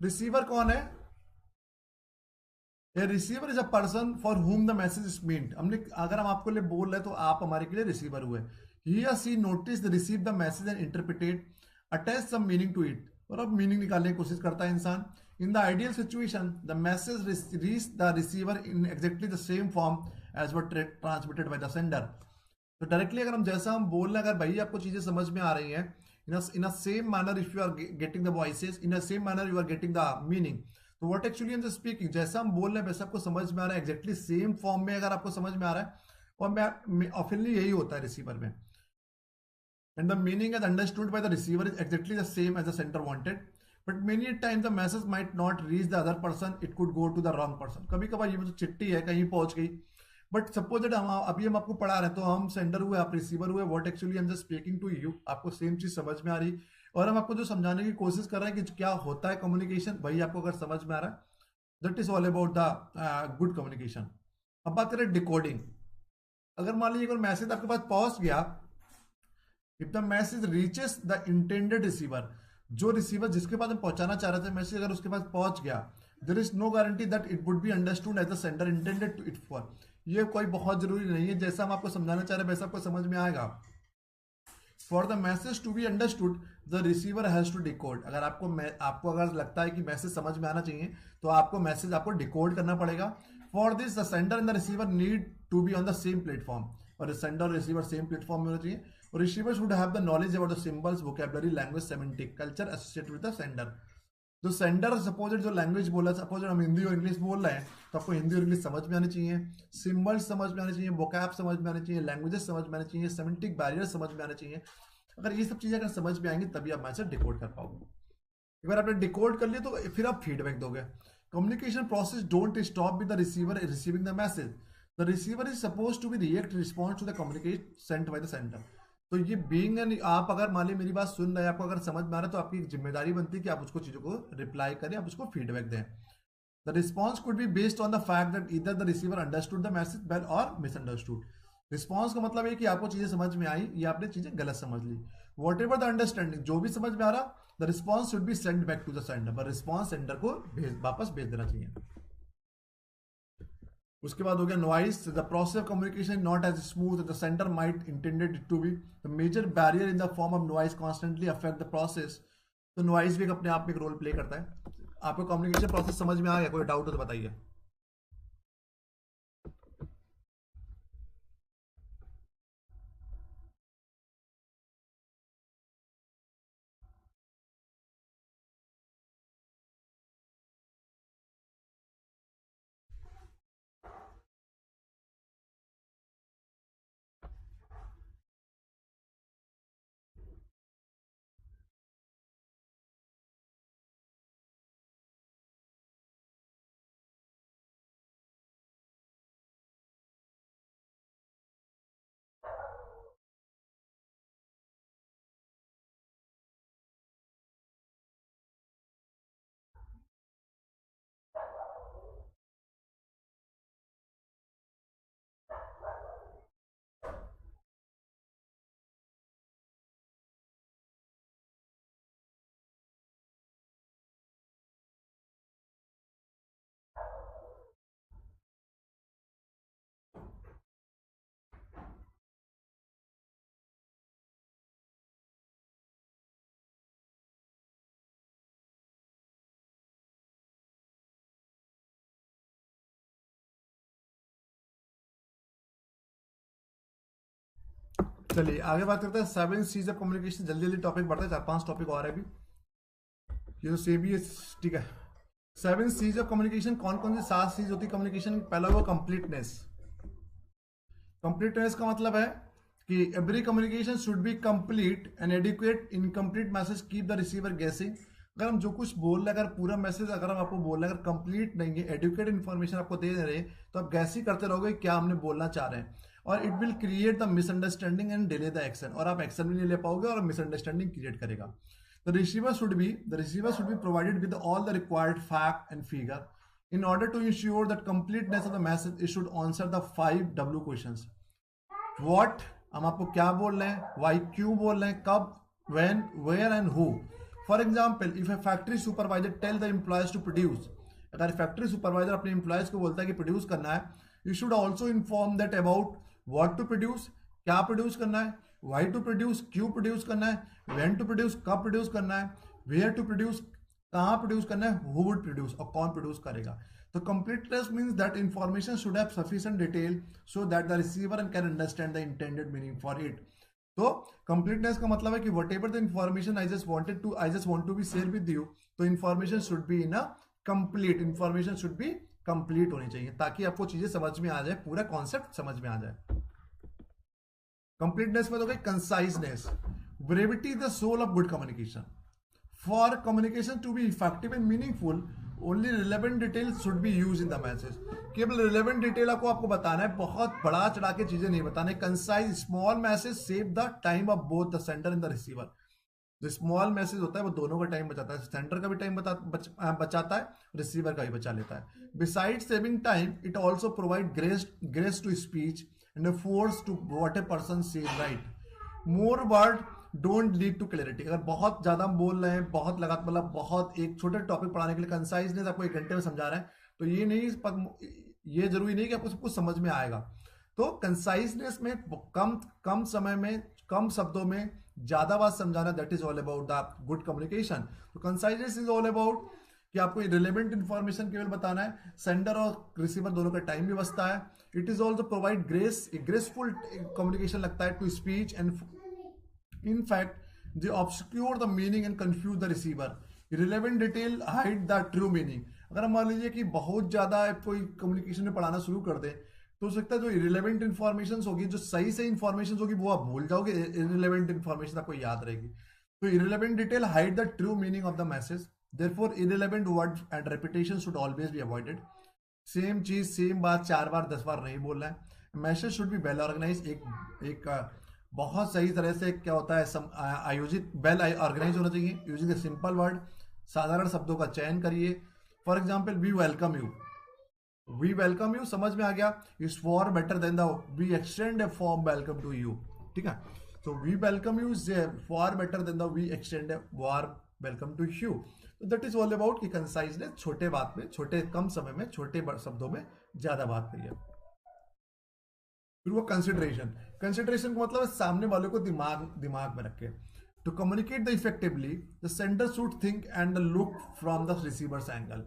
रिसीवर कौन है। A receiver is a person for whom the message is meant. अगर हम आपको लिए बोल रहे तो आप हमारे के लिए रिसीवर हुए। ही या she notice the receive the message and interpret, attach some meaning to it, और अब मीनिंग निकालने की कोशिश करता है इंसान। In the ideal situation the message reach the receiver in exactly the same form as were transmitted by the sender. तो directly अगर हम जैसा हम बोल रहे हैं, अगर भाई आपको चीजें समझ में आ रही हैं, in a same manner if you are getting the voices, in a same manner you are getting the meaning. तो what actually I'm just speaking, जैसा हम बोल रहे हैं वैसा आपको समझ में आ रहा है, एग्जैक्टली सेम फॉर्म में अगर आपको समझ में आ रहा है, और मैं ऑफिनली यही होता है रिसीवर में। And the meaning is understood by the receiver is exactly the same as the sender wanted, but many time the message might not reach the other person, it could go to the wrong person. कभी कभार ये तो चिट्ठी है कहीं पहुंच गई, but suppose that हम आपको पढ़ा रहे हैं, तो हम सेंडर हुए, आप रिसीवर हुए, what actually I am just speaking to you, आपको सेम चीज समझ में आ रही, और हम आपको जो समझाने की कोशिश कर रहे हैं कि क्या होता है कम्युनिकेशन, वही आपको अगर समझ में आ रहा है, that is all about the good communication. अब बात करें डिकोडिंग। अगर मान लीजिए अगर मैसेज आपके पास पहुंच गया, if the message reaches the intended receiver, जो रिसीवर जिसके पास हम पहुंचाना चाह रहे थे मैसेज, अगर उसके पास पहुंच गया, there is no guarantee that it would be understood as the sender intended to it for. ये कोई बहुत जरूरी नहीं है, जैसा हम आपको समझाना चाह रहे हैं वैसा आपको समझ में आएगा। For the message to be understood the receiver has to decode. अगर आपको अगर लगता है कि मैसेज समझ में आना चाहिए, तो आपको डिकोड करना पड़ेगा। For this the sender and the receiver need to be on the same platform, और सेंडर और रिसीवर सेम प्लेटफॉर्म में होना चाहिए, और receiver should have the knowledge about the symbols, vocabulary, language, semantic, culture associated with the sender. जो sender suppose जो language बोला, suppose हम हिंदी और इंग्लिश बोल रहे हैं, तो आपको हिंदी और इंग्लिश समझ में आनी चाहिए, सिंबल्स समझ में आनी चाहिए, वोकैब समझ में आनी चाहिए, लैंग्वेजेस समझ में आनी चाहिए, सेमेंटिक बैरियर समझ में आने चाहिए। अगर ये सब चीजें अगर समझ में आएंगी तभी आप मैसेज डिकोड कर पाओगे। एक बार आपने डिकोड कर लिया तो फिर आप फीडबैक दोगे। Communication process don't stop with the receiver receiving the message, the receiver is suppose to be react response to the communication sent by the sender. तो ये बीइंग एन, आप अगर मान ली मेरी बात सुन रहे हैं, आपको अगर समझ में आ रहा है, तो आपकी जिम्मेदारी बनती है कि आप उसको चीजों को रिप्लाई करें, आप उसको फीडबैक दें। The response could be based on the fact that either the receiver understood the message well और मिसअंडरस्टूड। रिस्पॉन्स का मतलब है कि आपको चीजें समझ में आई या आपने चीजें गलत समझ ली। वॉट एवर द अंडरस्टैंडिंग, जो भी समझ में आ रहा, the response should be send back to the sender, पर रिस्पॉन्स सेंडर को वापस भेज देना चाहिए। उसके बाद हो गया noise, the process of communication not as smooth the sender might intended it to be, the major barrier in the form of noise constantly affect the process. तो नॉइस भी अपने आप में एक रोल प्ले करता है। आपको कम्युनिकेशन प्रोसेस समझ में आ गया? कोई डाउट हो तो बताइए। चलिए आगे बात करते हैं 7 सीज ऑफ कम्युनिकेशन। जल्दी जल्दी टॉपिक बढ़ता है, 4-5 टॉपिक और है अभी। ये तो सेम ही है, ठीक है। 7 सीज ऑफ कम्युनिकेशन, कौन कौन सी 7 सीज होती है कम्युनिकेशन? पहला वो कंप्लीटनेस। कंप्लीटनेस का मतलब है कि every communication should be complete and adequate, incomplete message keep the receiver गेसिंग। अगर हम जो कुछ बोल रहे हैं, अगर पूरा मैसेज अगर हम आपको बोल रहे हैं, अगर कंप्लीट नहीं है, एडुकेट इन्फॉर्मेशन आपको दे रहे हैं, तो आप गैस ही करते रहोगे क्या हमने बोलना चाह रहे हैं, और it will create the misunderstanding and delay the action, और आप एक्शन भी नहीं ले पाओगे और मिसअंडरस्टैंडिंग क्रिएट करेगा। The receiver should be provided with all the required fact and figure. In order to ensure that completeness of the message, it should answer the 5 W questions. What, हम आपको क्या बोल रहे हैं, why, क्यों बोल रहे हैं, कब, when, where and who. For example, if a factory supervisor tell the employees to produce, अगर फैक्ट्री सुपरवाइजर अपने एम्प्लॉयज को बोलता है कि प्रोड्यूस करना है, you should also inform that about what to produce, क्या प्रोड्यूस करना है, वाई टू प्रोड्यूस, क्यों प्रोड्यूस करना है, व्हेन टू प्रोड्यूस, कब प्रोड्यूस करना है, वेयर टू प्रोड्यूस, कहाँ प्रोड्यूस करना है, हु वुड प्रोड्यूस, और कौन प्रोड्यूस करेगा। तो completeness means that information should have sufficient detail so that the receiver can understand the intended meaning for it. तो completeness का मतलब है कि whatever the information I just want to be share with you, तो information should be in a complete, information should be complete होनी चाहिए ताकि आपको चीजें समझ में आ जाए, पूरा कॉन्सेप्ट समझ में आ जाए। कंप्लीटनेस में तो conciseness, brevity is the soul of good communication. For communication to be effective and meaningful, only relevant detail should be use in the message. केवल रिलेवेंट डिटेल आपको बताना है, बहुत बड़ा चढ़ा के चीजें नहीं बताने। Concise small message save the time of both the sender and the receiver. जो स्मॉल मैसेज होता है वो दोनों का टाइम बचाता है, सेंडर का भी टाइम बचाता है, रिसीवर का भी बचा लेता है। Beside saving time, it also provide grace to speech and a force to what a person says, right? More word don't lead to clarity. अगर बहुत ज्यादा हम बोल रहे हैं, बहुत लगातार, मतलब बहुत एक छोटे टॉपिक पढ़ाने के लिए कंसाइजनेस आपको 1 घंटे में समझा रहे हैं, तो ये जरूरी नहीं कि आपको सब कुछ समझ में आएगा। तो कंसाइजनेस में कम समय में, कम शब्दों में ज्यादा बात समझाना, that is all about the good communication. तो कंसाइजनेस इज ऑल अबाउट कि आपको रिलेवेंट इन्फॉर्मेशन केवल बताना है, सेंडर और रिसीवर दोनों का टाइम भी बचता है। It is also provide graceful communication लगता है to speech and in fact they obscure the meaning and confuse the receiver. Relevant detail hide the true meaning. अगर हम मान लीजिए कि बहुत ज्यादा कोई कम्युनिकेशन में पढ़ाना शुरू कर दे, तो हो सकता है जो इरिलेवेंट इन्फॉर्मेशन होगी, जो सही इन्फॉर्मेशन होगी, वो आप भूल जाओगे, इरिलेवेंट इन्फॉर्मेशन आपको याद रहेगी। तो irrelevant detail hide the true meaning of the message, therefore irrelevant words and repetition should always be avoided. Same चीज, सेम बात 4 बार 10 बार नहीं बोलना है। Message should be well organise, एक बहुत सही तरह से क्या होता है आयोजित, वेल ऑर्गेनाइज होना चाहिए। यूजिंग सिंपल वर्ड, साधारण शब्दों का चयन करिए। For example, we welcome you, we welcome you समझ में आ गया, is far better than the we extend a form welcome to you, ठीक है। तो we welcome you is far better than the we extend a warm welcome to you. तो that is all about कि conciseness, छोटे बात में, छोटे कम समय में, छोटे शब्दों में ज्यादा बात करिए। फिर वो कंसिडरेशन, कंसिडरेशन का मतलब है सामने वाले को दिमाग में रखे। To communicate the effectively the sender should think and look from the receiver's angle.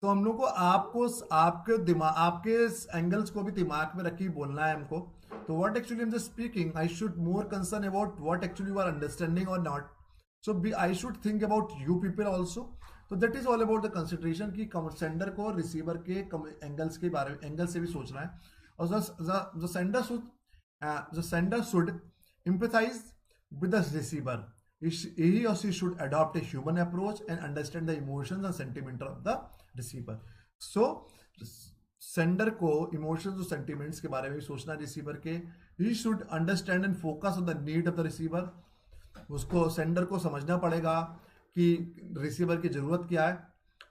तो हम लोग को आपको आपके एंगल्स को भी दिमाग में रखी बोलना है हमको। तो what actually I am just speaking, I should more concern about what actually you are understanding और not. So be I should think about you people also. तो that is all about the consideration की sender को receiver के angles के बारे में, angle से भी सोचना है। और the sender should empathize with the receiver. He or she should adopt a human approach and understand the emotions and sentiments of the receiver. So sender को emotions और sentiments के बारे में सोचना receiver के। He should understand and focus on the need of the receiver. उसको sender को समझना पड़ेगा कि receiver की जरूरत क्या है।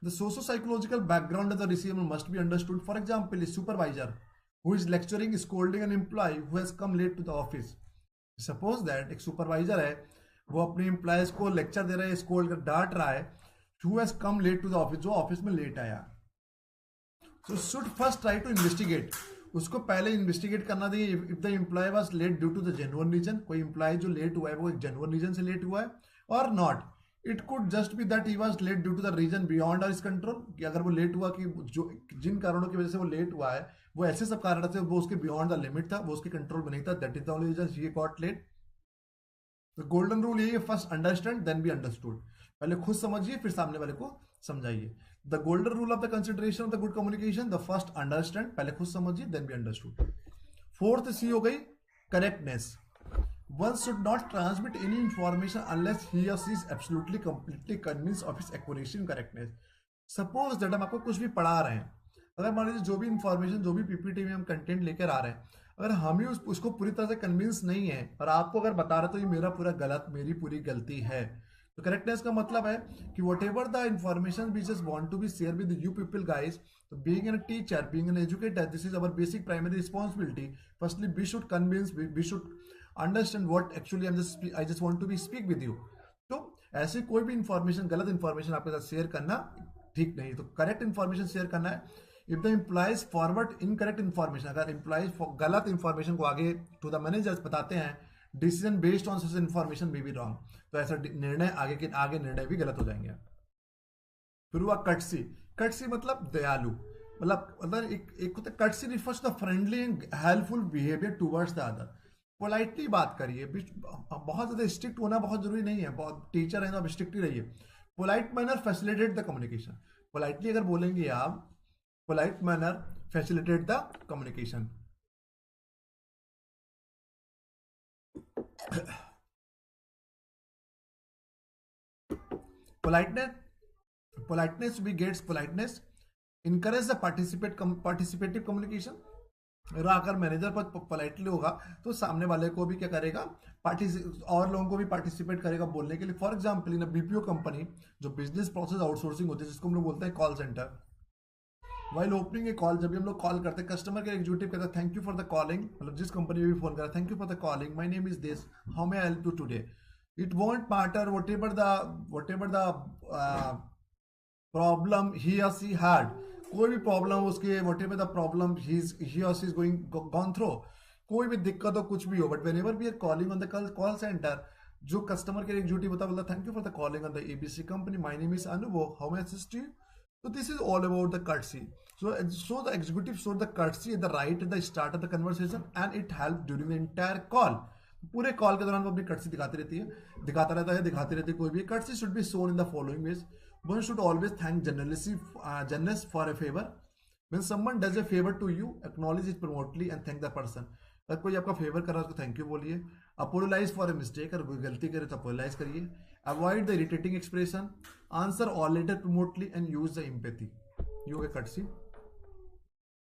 The socio-psychological background of the receiver must be understood. For example, a supervisor who is lecturing, scolding an employee who has come late to the office. Suppose that एक supervisor है, वो अपने एम्प्लॉयज को lecture दे रहा है, scold कर डांट रहा है, who has come late to the office, जो ऑफिस में लेट आया। So should first try to investigate, उसको पहले इन्वेस्टिगेट करना चाहिए। If the employee was late due to the genuine reason, कोई एम्प्लॉय जो लेट हुआ है वो एक जेन्युइन रीजन से लेट हुआ है, और not it could just be that he was late due to the reason beyond our control, कि अगर वो लेट हुआ कि जो जिन कारणों की वजह से वो लेट हुआ है वो ऐसे सब कारण थे, वो उसके बियॉन्ड द लिमिट था, वो उसके कंट्रोल में नहीं था, that is the only reason he got late. तो गोल्डन रूल यही है, first understand then be understood. पहले खुद समझिए फिर सामने वाले को समझाइए। The golden rule of the consideration of the good communication, the first understand, पहले खुद समझिए then be understood. Fourth C हो गई correctness. One should not transmit any information unless he or she is absolutely completely convinced of its accuracy and correctness. Suppose that हम आपको कुछ भी पढ़ा रहे हैं, अगर मान लीजिए जो भी इंफॉर्मेशन, जो भी पीपीटी में हम कंटेंट लेकर आ रहे हैं, अगर हम ही उसको पूरी तरह से कन्विंस नहीं है और आपको अगर बता रहे तो ये मेरा पूरा गलत, मेरी पूरी गलती है। तो करेक्टनेस का मतलब है कि whatever the information we just want to be share with you people guys, तो being an teacher, being an educator, this is our basic primary responsibility. Firstly we should convince, we should understand what actually I just want to be speak with you. तो ऐसी कोई भी information, गलत information आपके साथ share करना ठीक नहीं। तो करेक्ट इंफॉर्मेशन शेयर करना है। If the employees forward incorrect information, अगर एम्प्लॉइज गलत इंफॉर्मेशन को आगे टू द मैनेजर्स बताते हैं, decision based on such information may be wrong, तो ऐसा निर्णय आगे निर्णय भी गलत हो जाएंगे। फिर हुआ कटसी। कटसी मतलब दयालु, मतलब एक होता है courtesy refers the friendly and helpful behaviour towards the other. Politely बात करिए, बहुत ज्यादा स्ट्रिक्ट होना बहुत जरूरी नहीं है, बहुत टीचर है तो आप स्ट्रिक्ट ही रहिए। Polite manner facilitate the communication, politely अगर बोलेंगे आप, polite manner facilitate the communication. politeness begets politeness, encourage the participative communication। अगर मैनेजर पर पोलाइटली होगा तो सामने वाले को भी क्या करेगा, और लोगों को भी पार्टिसिपेट करेगा बोलने के लिए। For example in BPO company, जो बिजनेस प्रोसेस आउटसोर्सिंग होती है, जिसको हम लोग बोलते हैं कॉल सेंटर, वाइल ओपनिंग ए कॉल, जब भी हम लोग कॉल करते हैं, कस्टमर केयर एग्जीक्यूटिव कहता है thank you for the calling, मतलब जिस कंपनी में भी फोन करा, thank you for the calling, my name is this, how may I help you today. It won't matter whatever the problem he or she had, कोई भी problem उसके, whatever the problem he or she is going gone through, कोई भी दिक्कत हो, कुछ भी हो, but whenever we are calling on the call centre, जो कस्टमर केयर एग्जीक्यूटिव बोलता thank you for the calling on the ABC company, my name is Anubhav, how may I assist you. So this is all about the courtesy. So the executive showed the courtesy at the right at the start of the conversation and it helped during the entire call. पूरे call के दौरान वो अपनी courtesy दिखाती रहती है, दिखाती रहती है कोई भी। courtesy should be shown in the following ways. One should always thank generously for a favor. When someone does a favor to you, acknowledge it promptly and thank the person. अगर कोई आपका फेवर कर रहा है तो thank you बोलिए। अपोलोलाइज for a mistake, अगर कोई गलती करे तो अपोलोलाइज करिए। Avoid the irritating expression, answer all letter promptly and use the empathy, ये हो गया कटसी।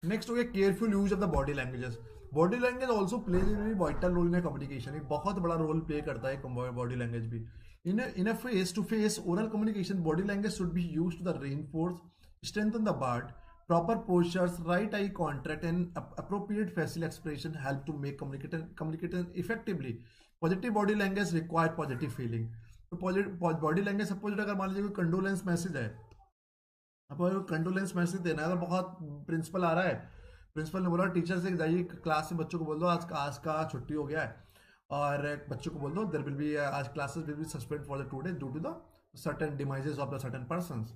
नेक्स्ट हो गया careful use of the body languages. Body language also plays in very vital role in communication, एक बहुत बड़ा role play करता है बॉडी लैंग्वेज भी। In a face to face oral communication, body language should be used to the reinforce, strengthen the bond, Proper postures, right eye contact, and appropriate facial expression help to make communication effectively. Positive body language require positive feeling. तो positive body language suppose अगर मान लीजिए कोई condolence message है, अब condolence message देना है अगर बहुत प्रिंसिपल आ रहा है, प्रिंसिपल ने बोला टीचर से जाइए क्लास से बच्चों को बोल दो आज का छुट्टी हो गया है, और बच्चों को बोल दो देयर विल बी आज classes will be suspend for the today due to the certain demises of the certain persons.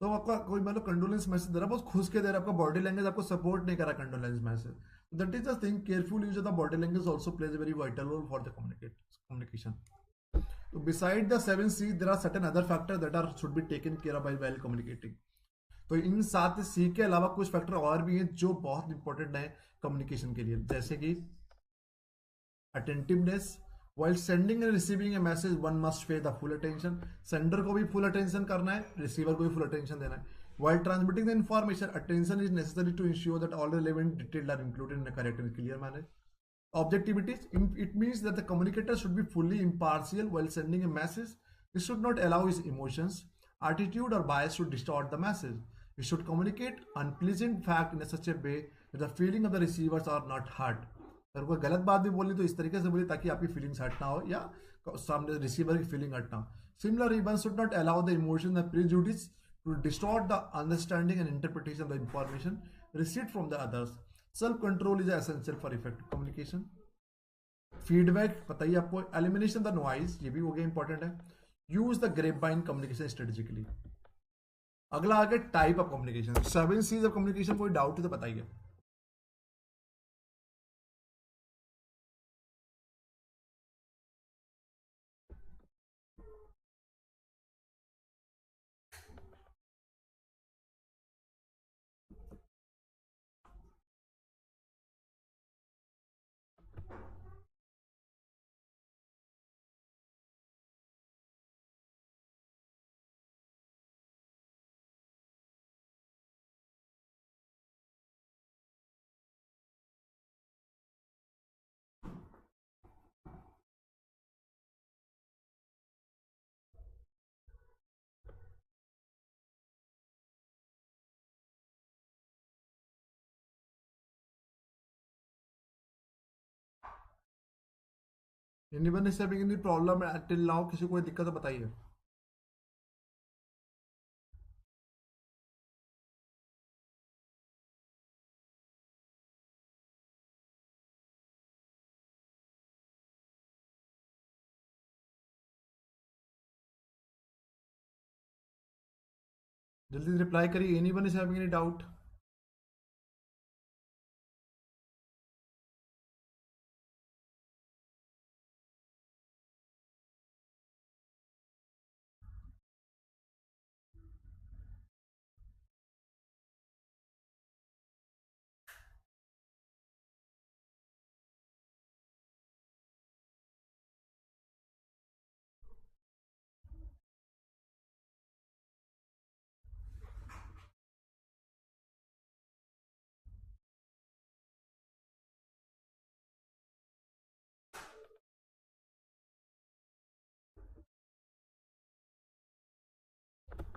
तो आपका कोई मतलब कंडोलेंस मैसेज दे रहा है, बहुत खुश के दे रहा है, आपका बॉडी लैंग्वेज आपको सपोर्ट नहीं कर रहा condolence message, that is the thing, careful use of the body language also plays a very vital role for the communication. तो beside the 7 C's there are certain other factor that are should be taken care of while communicating. तो in 7 C के अलावा कुछ factor और भी हैं जो बहुत इंपॉर्टेंट है कम्युनिकेशन के लिए, जैसे कि attentiveness, while sending and receiving a message one must pay the full attention, sender को भी full attention करना है, receiver को भी full attention देना है। while transmitting the information attention is necessary to ensure that all relevant details are included in a correct and clear manner. Objectivity, it means that the communicator should be fully impartial while sending a message. It should not allow his emotions, attitude or bias to distort the message. It should communicate unpleasant fact in such a way that the feeling of the receivers are not hurt. अगर कोई गलत बात भी बोली तो इस तरीके से बोली ताकि आपकी फीलिंग्स हट ना हो या सामने रिसीवर की फीलिंग हट ना हो। Similarly one should not allow the emotion and prejudice to distort the understanding and interpretation of the information received from the others. Self control is essential for effective communication. Feedback बताइए आपको, elimination the noise, ये भी हो गया important है। Use the grapevine communication strategically. अगला आगे type of communication, 7 C's of communication. कोई डाउट है तो बताइए। Anyone is having any problem till now? किसी को कोई दिक्कत है बताइए। जल्दी रिप्लाई करिए, anyone is having any doubt?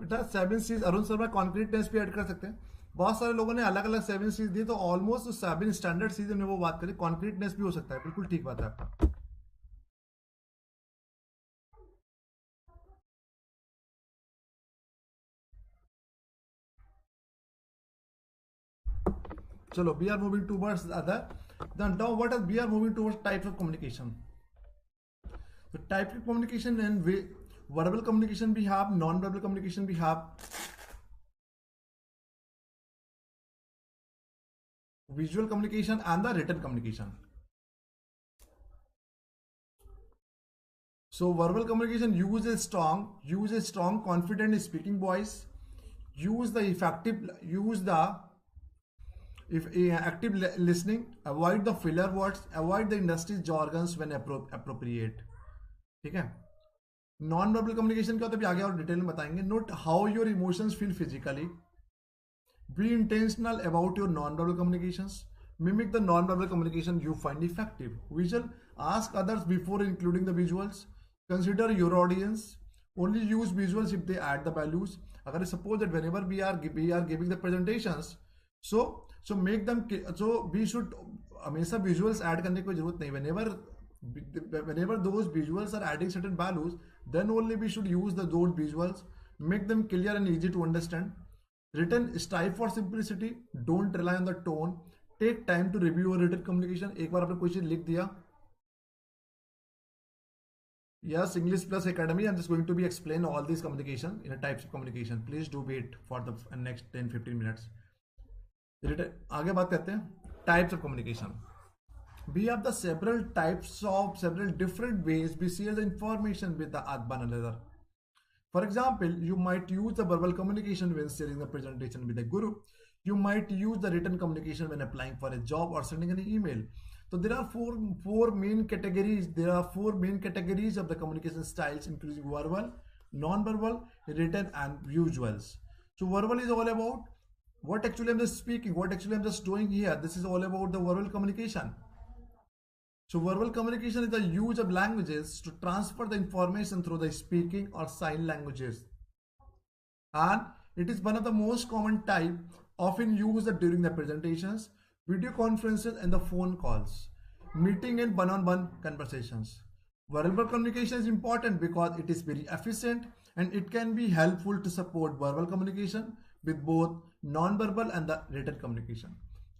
बेटा 7 C's अरुण शर्मा कॉन्क्रीटनेस भी ऐड कर सकते हैं। बहुत सारे लोगों ने अलग अलग 7 C's दिए, तो ऑलमोस्ट 7 स्टैंडर्ड चीज में वो बात करें, कॉन्क्रीटनेस भी हो सकता है, बिल्कुल ठीक बात है आपका। चलो, we are moving towards the other. Then now what is we are moving towards types of communication. The type of communication and verbal communication we have, non-verbal communication we have, visual communication and the written communication. So verbal communication use a strong, confident speaking voice, use the active listening, avoid the filler words, avoid the industry jargons when appropriate. ठीक है। Non verbal communication क्या होता है अभी आगे और detail में बताएंगे। Note how your emotions feel physically, be intentional about your non verbal communications, mimic the non verbal communication you find effective, visual, ask others before including the visuals, consider your audience, only use visuals if they add the values. अगर suppose that whenever we are giving the presentations, so make them, so we should हमेशा visuals add करने की कोई जरूरत नहीं. whenever those visuals are adding certain values, then only we should use those visuals. Make them clear and easy to understand. Written, strive for simplicity. Don't rely on the tone. Take time to review your written communication. एक बार आपने कोई चीज लिख दिया. Yes, English Plus Academy. I'm just going to be explain all these communication in a types of communication. Please do wait for the next 10-15 minutes. आगे बात करते हैं types of communication. We have the several different ways we share the information with the one another. For example, you might use the verbal communication when sharing the presentation with a group. You might use the written communication when applying for a job or sending an email. So there are four main categories. There are four main categories of the communication styles, including verbal, non-verbal, written, and visuals. So verbal is all about what actually I'm just speaking, what actually I'm just doing here. This is all about the verbal communication. So verbal communication is the use of languages to transfer the information through the speaking or sign languages. And it is one of the most common type, often used during the presentations, video conferences, and the phone calls, meeting and one-on-one conversations. Verbal communication is important because it is very efficient and it can be helpful to support verbal communication with both non-verbal and the written communication.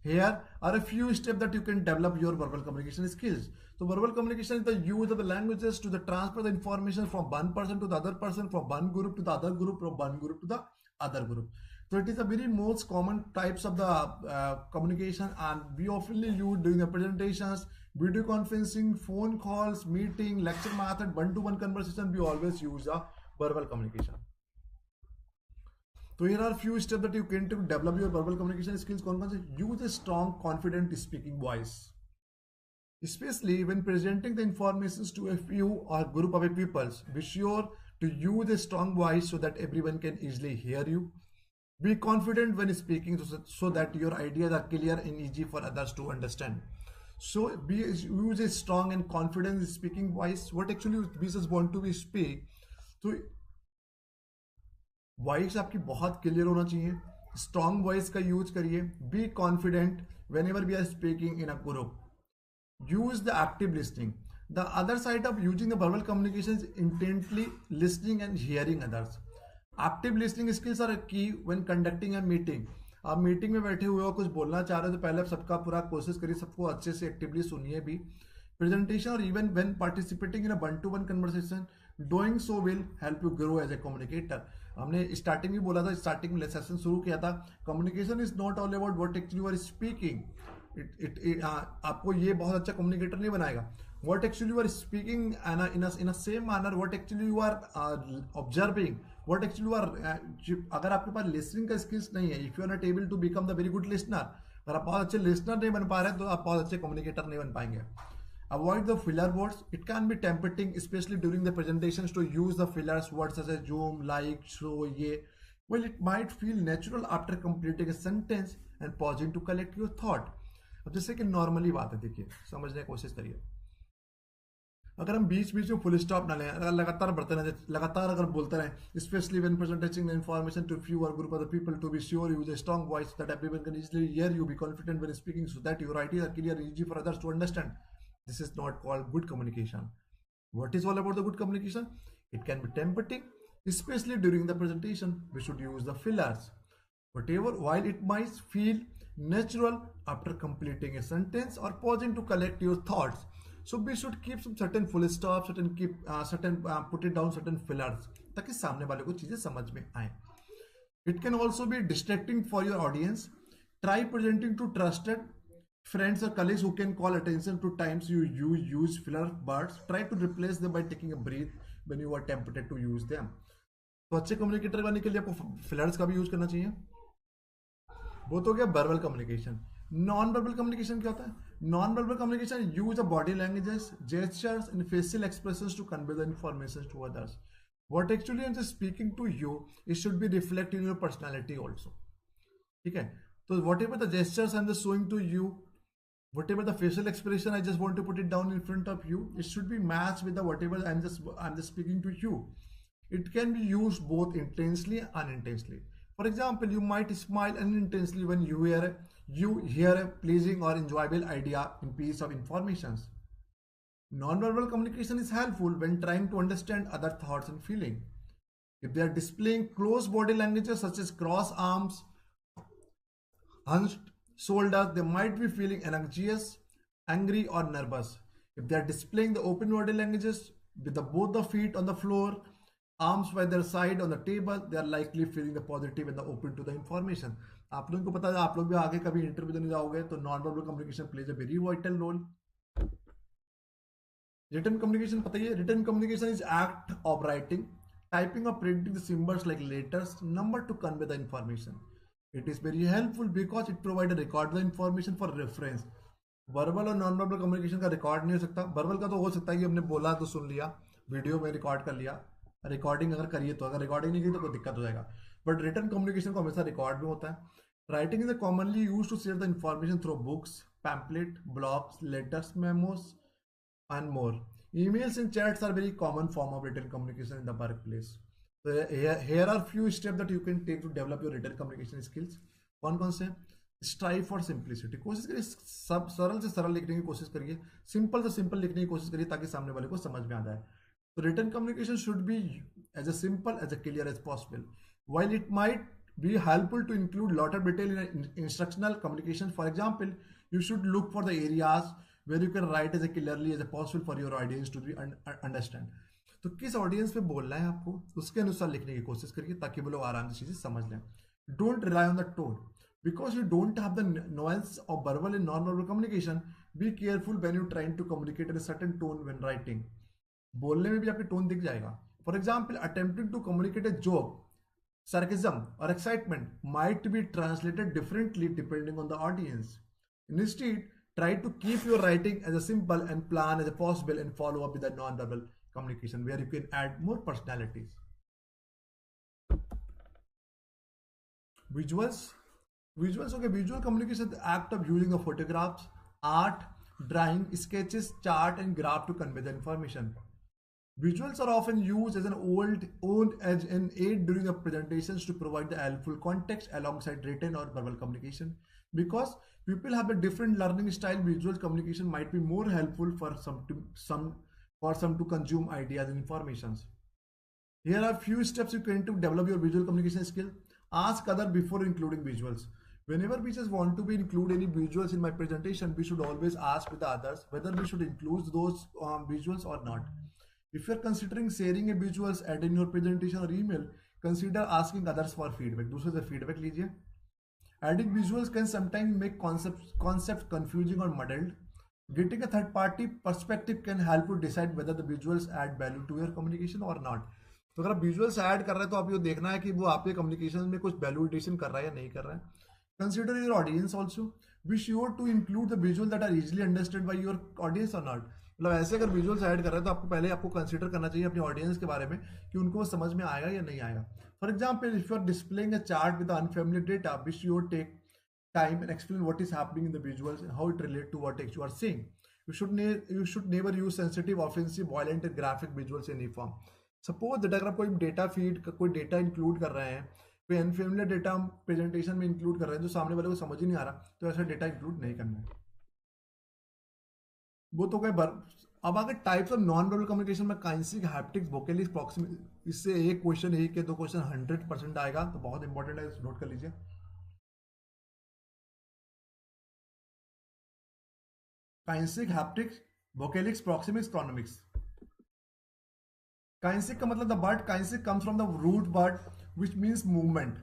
Here are a few steps that you can develop your verbal communication skills. So verbal communication is the use of the languages to transfer the information from one person to the other person, from one group to the other group, from one group to the other group. So it is the very most common types of the communication, and we often use during the presentations, video conferencing, phone calls, meeting, lecture method, one-to-one conversation. We always use a verbal communication. So here are a few steps that you can to develop your verbal communication skills. Use a strong, confident speaking voice, especially when presenting the information to a few or group of people. Be sure to use a strong voice so that everyone can easily hear you. Be confident when speaking so that your ideas are clear and easy for others to understand. So use a strong and confident speaking voice. What actually we just want to be speak. So voice आपकी बहुत clear होना चाहिए. Strong voice का use करिए. Be confident whenever we are speaking in a group. Use the active listening. The other side of using the verbal communication is intently listening and hearing others. Active listening skills are key when conducting a meeting. आप meeting में बैठे हुए हो, कुछ बोलना चाह रहे हो, तो पहले आप सबका पूरा कोशिश करिए, सबको अच्छे से एक्टिवली सुनिए भी. Presentation or even when participating in a one-to-one conversation, doing so will help you grow as a communicator. हमने स्टार्टिंग में बोला था, स्टार्टिंग में सेशन शुरू किया था, communication is not all about what actually you are speaking. आपको ये बहुत अच्छा कम्युनिकेटर नहीं बनाएगा. What actually you are speaking in a same manner, what actually you are observing, what actually you are. अगर आपके पास लिसनिंग का स्किल्स नहीं है, if you are not able to become the very good listener, अगर आप बहुत अच्छे लिसनर नहीं बन पा रहे तो आप बहुत अच्छे कम्युनिकेटर नहीं बन पाएंगे. Avoid the filler words. It can be tempting, especially during the presentations, to use the fillers words such as zoom, like, so, ye. Well, it might feel natural after completing a sentence and pausing to collect your thought. अब जैसे कि normally बात है, देखिए समझने की कोशिश करिए. अगर हम बीच बीच में फुल स्टॉप ना लें, अगर लगातार बढ़ते रहें, लगातार अगर बोलते रहें, specially when presenting the information to few or group of the people, to be sure use a strong voice that everyone can easily hear you. Be confident when speaking so that your ideas are clear and easy for others to understand. This is not called good communication. What is all about the good communication? It can be tempting, especially during the presentation. We should use the fillers. Whatever, while it might feel natural after completing a sentence or pausing to collect your thoughts. So we should keep some certain full stops, put it down certain fillers, ताकि सामने वाले को चीजें समझ में आए. It can also be distracting for your audience. Try presenting to trusted friends or colleagues who can call attention to times you use filler words. Try to replace them by taking a breath when you are tempted to use them. तो अच्छे communicator बनने के लिए आपको fillers का भी use करना चाहिए. वो तो गया verbal communication. Non verbal communication क्या होता है? Non verbal communication use of body languages, gestures and facial expressions to convey the information to others. What actually I am just speaking to you, it should be reflect in your personality also. ठीक है, तो whatever the gestures I am just showing to you, whatever the facial expression I just want to put it down in front of you, it should be matched with the whatever I'm just speaking to you. It can be used both intensely and unintentionally. For example, you might smile unintentionally when you hear a pleasing or enjoyable idea in piece of information. Non-verbal communication is helpful when trying to understand other thoughts and feelings. If they are displaying close body languages such as crossed arms, hunched shoulders, they might be feeling anxious, angry, or nervous. If they are displaying the open body languages with both the feet on the floor, arms by their side on the table, they are likely feeling the positive and the open to the information. आप लोगों को पता है, आप लोग भी आगे कभी इंटरव्यू देने जाओगे तो non verbal communication plays a very vital role. Written communication पता ही है. Written communication is act of writing, typing or printing the symbols like letters, number to convey the information. It is very helpful because it provides a record the information for reference. Verbal और non verbal communication का record नहीं हो सकता. Verbal का तो हो सकता है कि हमने बोला तो सुन लिया, वीडियो में रिकॉर्ड कर लिया, रिकॉर्डिंग अगर करिए तो, अगर रिकॉर्डिंग नहीं की तो कोई दिक्कत हो जाएगा. बट रिटन कम्युनिकेशन को हमेशा रिकॉर्ड में होता है. Writing is commonly use to share the information through books, pamphlet, blogs, letters, memos and more. Emails and chats are very common form of written communication in the workplace. So here are few steps that you can take to develop your written communication skills. कौन से? Strive for simplicity. कोशिश करिए सब सरल से सरल लिखने की कोशिश करिए, सिंपल से सिंपल लिखने की कोशिश करिए ताकि सामने वाले को समझ में आ जाए. So written communication should be as simple as clear as possible. While it might be helpful to include lot of detail in instructional communication, for example, you should look for the areas where you can write as clearly as possible for your audience to be understand. तो किस audience पे बोलना है आपको, उसके अनुसार लिखने की कोशिश करिए ताकि वो लोग आराम से चीजें समझ लें. Don't rely on the tone because you don't have the nuance of verbal and non-verbal communication. Be careful when you trying to communicate in a certain tone when writing. बोलने में भी आपकी टोन दिख जाएगा. For example, attempting to communicate a joke, sarcasm or excitement might be translated differently depending on the audience. Instead, try to keep your writing as simple and plan as possible and follow up with the non-verbal communication where you can add more personalities. Visuals. Okay, visual communication is the act of using the photographs, art, drawing, sketches, chart and graph to convey the information. Visuals are often used as an aid during the presentations to provide the helpful context alongside written or verbal communication. Because people have a different learning style, visual communication might be more helpful for some to consume ideas and informations. Here are few steps you can to develop your visual communication skill. Ask other before including visuals. Whenever we just want to include any visuals in my presentation, we should always ask with the others whether we should include those visuals or not. If you're considering sharing a visuals add in your presentation or email, consider asking others for feedback. दूसरे से feedback लीजिए. Adding visuals can sometimes make concepts confusing or muddled. Getting a third-party perspective can help you decide whether the visuals add value to your communication or not. तो अगर आप visuals add कर रहे हैं तो आप ये देखना है कि वो आपके communication में कुछ value addition कर रहा है या नहीं कर रहा है. Consider your audience also. Be sure to include the visuals that are easily understood by your audience or not. मतलब ऐसे अगर विजुअल्स ऐड कर रहे हैं तो आपको पहले आपको कंसीडर करना चाहिए अपनी ऑडियंस के बारे में कि उनको वो समझ में आएगा या नहीं आएगा. For example, if you are displaying a chart with unfamiliar data, be sure take time and explain what is happening in the visuals and how it relate to what you are seeing. You should never use sensitive, offensive, violent and graphic visuals in any form. Suppose that अगर आप कोई data feed कोई data include कर रहे हैं, कोई unfamiliar data हम presentation में इंक्लूड कर रहे हैं जो सामने वाले को समझ ही नहीं आ रहा, तो ऐसा डेटा इंक्लूड नहीं करना है. वो तो कोई अब आगे types of non verbal communication में काइनेसिक, हैप्टिक्स, वोकलिक्स, प्रॉक्सिमिक्स, इससे एक क्वेश्चन एक के दो क्वेश्चन 100% आएगा, तो बहुत इंपॉर्टेंट है, नोट कर लीजिए. Kinesic, haptics, vocalics, proxemics, chronemics. Kinesic का मतलब the word kinesic comes from the root word which means movement.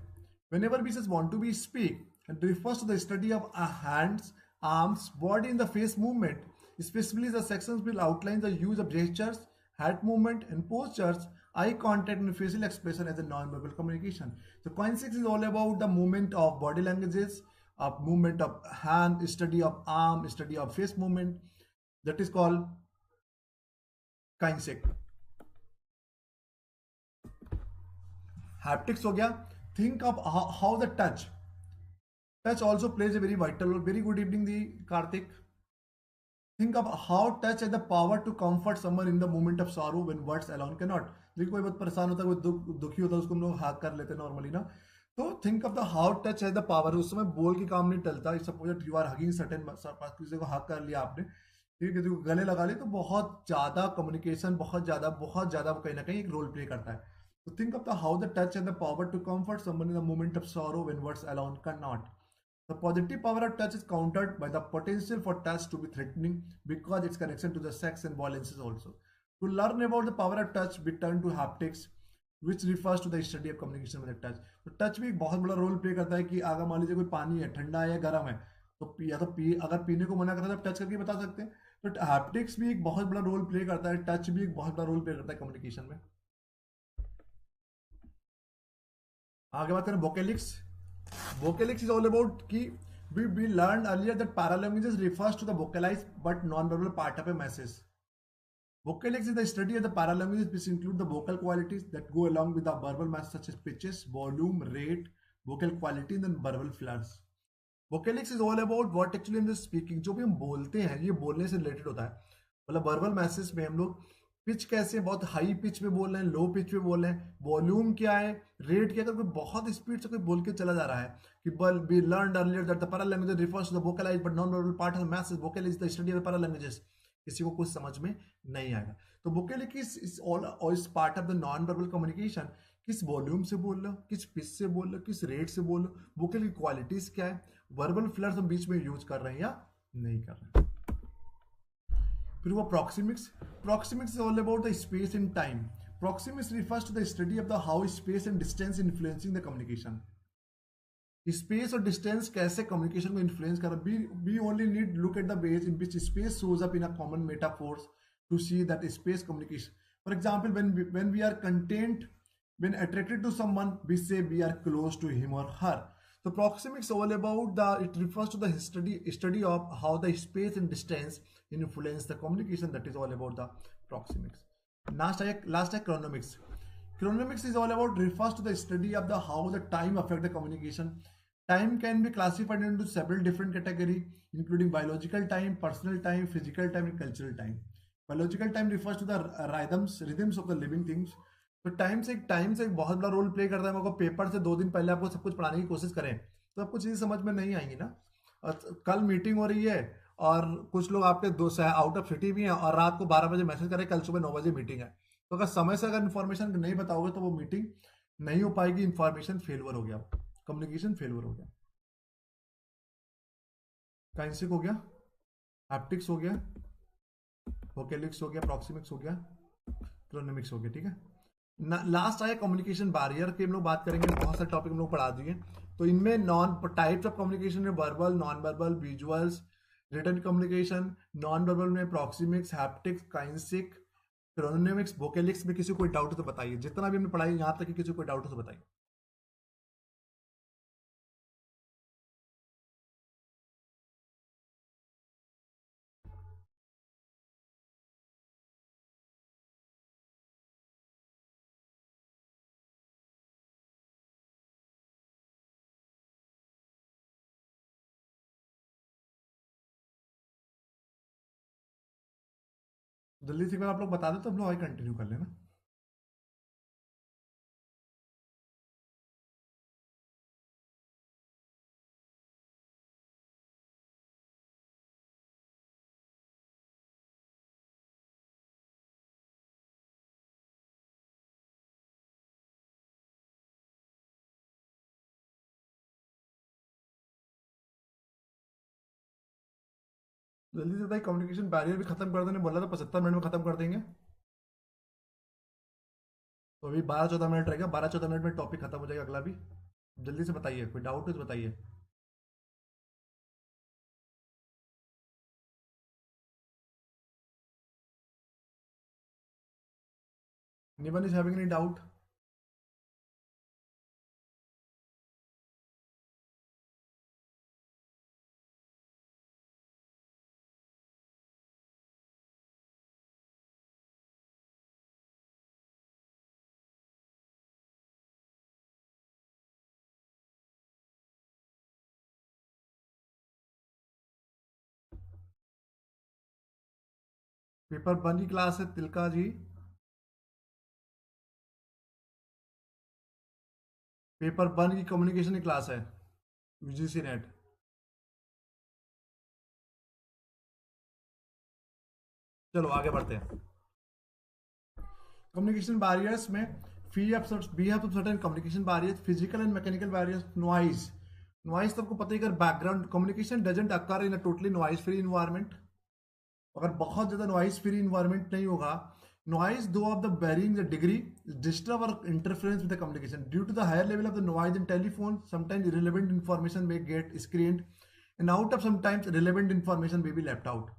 Whenever we just want to be speak, it refers to the study of hands, arms, body and the face movement. Especially the sections will outline the use of gestures, head movement and postures, eye contact and facial expression as a non-verbal communication. So kinesics is all about the movement of body languages, of movement of hand, study of arm, study of face movement. That is called kinesic. Haptics हो गया. Think of how the touch also plays a very vital role. Very good evening, Karthik. Think of how touch has the power to comfort someone in the moment of sorrow when words alone cannot. देखो कोई बहुत परेशान होता है, कोई दुखी होता है, उसको हम लोग हाथ कर लेते हैं नॉर्मली ना. तो think of the how touch है द पावर, उस समय बोल के काम नहीं टलता। Suppose you are hugging certain, किसी को हक कर लिया आपने, ठीक है, किसी को गले लगा लिया, तो बहुत ज्यादा कम्युनिकेशन, बहुत ज्यादा कहीं ना कहीं एक रोल प्ले करता है। तो think of the how the touch and the power to comfort someone in the moment of sorrow when words alone cannot. The positive power of touch is countered by the potential for touch to be threatening because its connection to the sex and violence is also. To learn about the power of touch, we turn to haptics, which refers to the study of communication with touch. तो touch भी एक बहुत बड़ा role play करता है कि अगर मान लीजिए कोई पानी है, ठंडा है या गर्म है, तो अगर पीने को मना करता है तो टच करके बता सकते हैं। तो हैप्टिक्स भी एक बहुत बड़ा रोल प्ले करता है, टच भी एक बहुत बड़ा रोल प्ले करता है कम्युनिकेशन में। आगे बात करें वोकेलिक्स। Vocalics is all about कि we learned earlier that paralanguages refers to the vocalized but non-verbal part of a message. Vocalics is the study of the paralanguages which include the vocal qualities that go along with the verbal message such as pitches, volume, rate, vocal quality and then verbal flares. Vocalics is all about what actually हम जो speaking, जो भी हम बोलते हैं, ये बोलने से रिलेटेड होता है। मतलब वर्बल मैसेज में हम लोग पिच कैसे, बहुत हाई पिच में बोल रहे हैं, लो पिच में बोल रहे हैं, वॉल्यूम क्या है, रेट क्या है। अगर कोई बहुत स्पीड से कोई बोल के चला जा रहा है कि बल we learned earlier that the paralanguage refers to the vocalised but non verbal part of the message, vocal is the study of the paralanguages. किसी को कुछ समझ में नहीं आएगा तो vocalic is all is part of the non verbal communication. किस volume से बोल रहे हो, किस पिच से बोल रहे हो, किस रेट से बोल रहे हो, वोकल की क्वालिटीज क्या है, वर्बल फ्लर्स हम बीच में यूज कर रहे हैं या नहीं कर रहे हैं। फिर वो proxemics. Proxemics is all about the space and time. Proxemics refers to the study of the how space and distance influencing the communication. Space और डिस्टेंस कैसे कम्युनिकेशन को इन्फ्लुएंस कर रहा है। We only need look at the ways in which space shows up in a common metaphors to see that space communication. For example when we are content, when attracted to someone, we say we are close to him or her. So proxemics all about it refers to the study of how the space and distance influence the communication. That is all about the proxemics. Last है chronomics. Chronomics is all about refers to the study of the how the time affect the communication. Time can be classified into several different categories, including biological time, personal time, physical time, and cultural time. Biological time refers to the rhythms of the living things. तो time से एक बहुत बड़ा role play करता है। अगर paper से 2 दिन पहले आपको सब कुछ पढ़ाने की कोशिश करें तो आपको चीज़ समझ में नहीं आएंगी ना। और कल मीटिंग हो रही है और कुछ लोग आपके दो आउट ऑफ सिटी भी हैं और रात को 12 बजे मैसेज करें कल सुबह 9 बजे मीटिंग है, तो अगर समय से अगर इन्फॉर्मेशन नहीं बताओगे तो वो मीटिंग नहीं हो पाएगी, इन्फॉर्मेशन फेलवर हो गया, कम्युनिकेशन फेलवर हो गया। काइंसिक हो गया, हैप्टिक्स हो गया, वोकेलिक्स हो गया, प्रॉक्सिमिक्स हो गया, क्रोनोमिक्स हो गया। ठीक है, लास्ट आया कम्युनिकेशन बैरियर की हम लोग बात करेंगे। बहुत सारे टॉपिक हम लोग पढ़ा दिए। तो इनमें नॉन टाइप्स ऑफ कम्युनिकेशन में verbal, non verbal, visuals, written communication, non verbal में proxemics, haptics, kinesic, chronemics, vocalics में किसी को कोई डाउट हो तो बताइए। जितना भी हमने पढ़ाई यहाँ तक कि किसी को कोई डाउट हो तो बताइए। जल्दी से एक बार आप लोग बता दो तो हम लोग आगे कंटिन्यू कर लेना। जल्दी से बताइए, कम्युनिकेशन बैरियर भी खत्म कर देने बोला था, 75 मिनट में खत्म कर देंगे। तो अभी 12-14 मिनट रहेगा, 12-14 मिनट में टॉपिक खत्म हो जाएगा अगला भी। जल्दी से बताइए, कोई डाउट है तो बताइए। Anyone is having any doubt? Paper 1 की क्लास है तिलका जी। पेपर 1 की कम्युनिकेशन की क्लास है, यूजीसी नेट। चलो आगे बढ़ते हैं। कम्युनिकेशन बैरियर्स में we have certain communication barriers, physical and mechanical barriers. Noise तो आपको पता ही, अगर background communication doesn't occur in a totally noise free environment. अगर बहुत ज्यादा नॉइज फ्री इन्वायरमेंट नहीं होगा, noise though of the varying the degree disturb or interference with the communication. Due to the higher level of the noise in telephone, sometimes irrelevant information may get screened, and out of sometimes relevant information may be left out.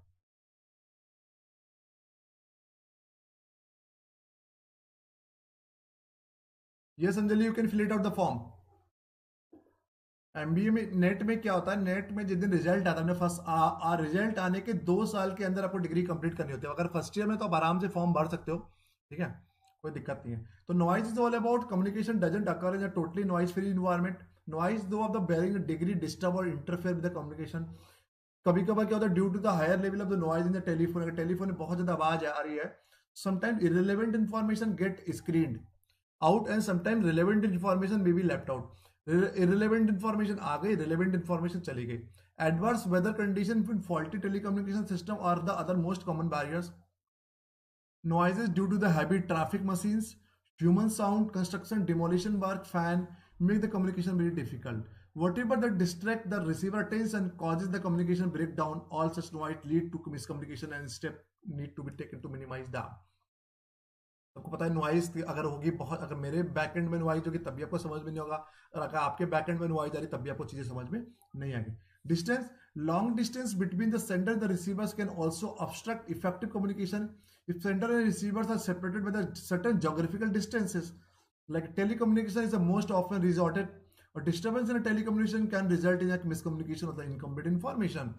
Yes Anjali, you can fill it out the form. MBA में net में क्या होता है, net में जिस दिन result आता है, फर्स्ट रिजल्ट आने के 2 साल के अंदर आपको डिग्री कंप्लीट करनी होती है। अगर फर्स्ट ईयर में तो आप आराम से फॉर्म भर सकते हो, ठीक है, कोई दिक्कत नहीं है। तो noise is all about communication doesn't occur in a totally noise free environment. Noise though of the varying degree disturb or interfere with the communication. कभी कभार क्या होता है, due to the higher level of the noise in the telephone, अगर telephone में बहुत ज्यादा आवाज आ रही है, sometimes irrelevant information get screened out and sometimes relevant information may be left out. Irrelevant information आ गई, रिलेवेंट इंफॉर्मेशन चली गई। Adverse weather condition in faulty telecommunication system are the other most common barriers. Noises due to the heavy traffic machines, human sound, construction, demolition work, fan make the communication very difficult. Whatever that distract the receiver attention causes the communication breakdown. All such noise lead to miscommunication and step need to be taken to minimize them. आपको पता है noise अगर होगी बहुत, अगर मेरे backend में noise होगी तब भी आपको समझ में नहीं होगा, और अगर आपके बैकएंड में नॉइज आ रही तब भी आपको चीजें समझ में नहीं आएगी। Distance, long distance between the sender and the receivers can also obstruct effective communication if sender and receivers are separated by the certain geographical distances. Like telecommunication is the most often resorted, or disturbance in a telecommunication can result in a miscommunication of the incomplete information.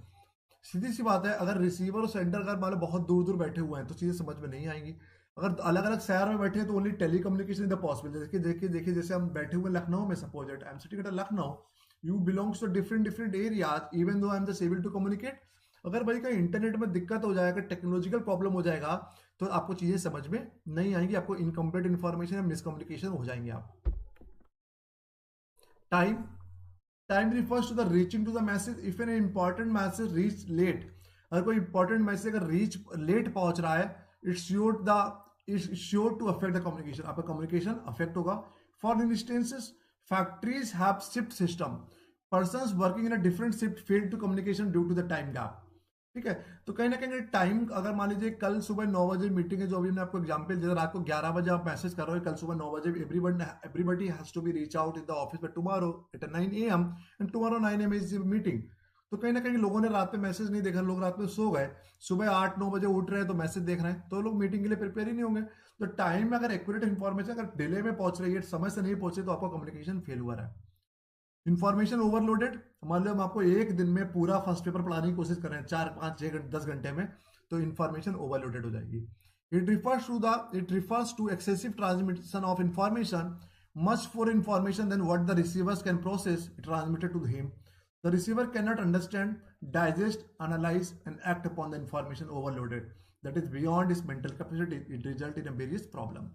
सीधी सी बात है, अगर receiver और sender अगर मान लो बहुत दूर दूर बैठे हुए हैं तो चीजें समझ में नहीं आएंगी। अगर अलग अलग शहर में बैठे हैं तो only telecommunication is the possible. देखिए जैसे हम बैठे हुए लखनऊ में, suppose it I am sitting at Lucknow, you belongs to different different areas, even though I am just able to communicate. अगर भाई कहीं इंटरनेट में दिक्कत हो जाएगा, टेक्नोलॉजिकल प्रॉब्लम हो जाएगा, तो आपको चीजें समझ में नहीं आएंगी, आपको इनकम्प्लीट इंफॉर्मेशन या मिसकम्युनिकेशन हो जाएंगे आप। Time refers to the reaching to the message. If an important message reach late, अगर कोई important message अगर reach late पहुंच रहा है, it's sure to affect the communication. आपका communication affect होगा। For instances, factories have shift system. Persons working in a different shift fail to communication due to the time gap. ठीक है, तो कहीं ना कहीं टाइम, अगर मान लीजिए कल सुबह 9 बजे मीटिंग है, जो अभी मैंने आपको एग्जांपल दिया, रात को 11 बजे आप मैसेज कर रहे हो, कल सुबह 9 बजे everybody has to be reach out in the office by tomorrow at 9 AM, and tomorrow 9 AM is meeting. तो कहीं ना कहीं लोगों ने रात में मैसेज नहीं देखा, लोग रात में सो गए, सुबह 8-9 बजे उठ रहे हैं तो मैसेज देख रहे हैं, तो लोग मीटिंग के लिए प्रिपेयर ही नहीं होंगे। तो टाइम में अगर एक्यूरेट इन्फॉर्मेशन अगर डिले में पहुंच रही है, समय से नहीं पहुंचे, तो आपका कम्युनिकेशन फेल हुआ है। इंफॉर्मेशन ओवरलोडेड, मान लो हम आपको एक दिन में पूरा फर्स्ट पेपर पढ़ाने की कोशिश कर रहे हैं 4-5-6-10 घंटे में, तो इंफॉर्मेशन ओवरलोडेड हो जाएगी। It refers to excessive transmission of information, much more information than what the receivers can process, transmitted to him. The receiver cannot understand, digest, analyze, and act upon the information overloaded. That is beyond his mental capacity. It results in a various problem.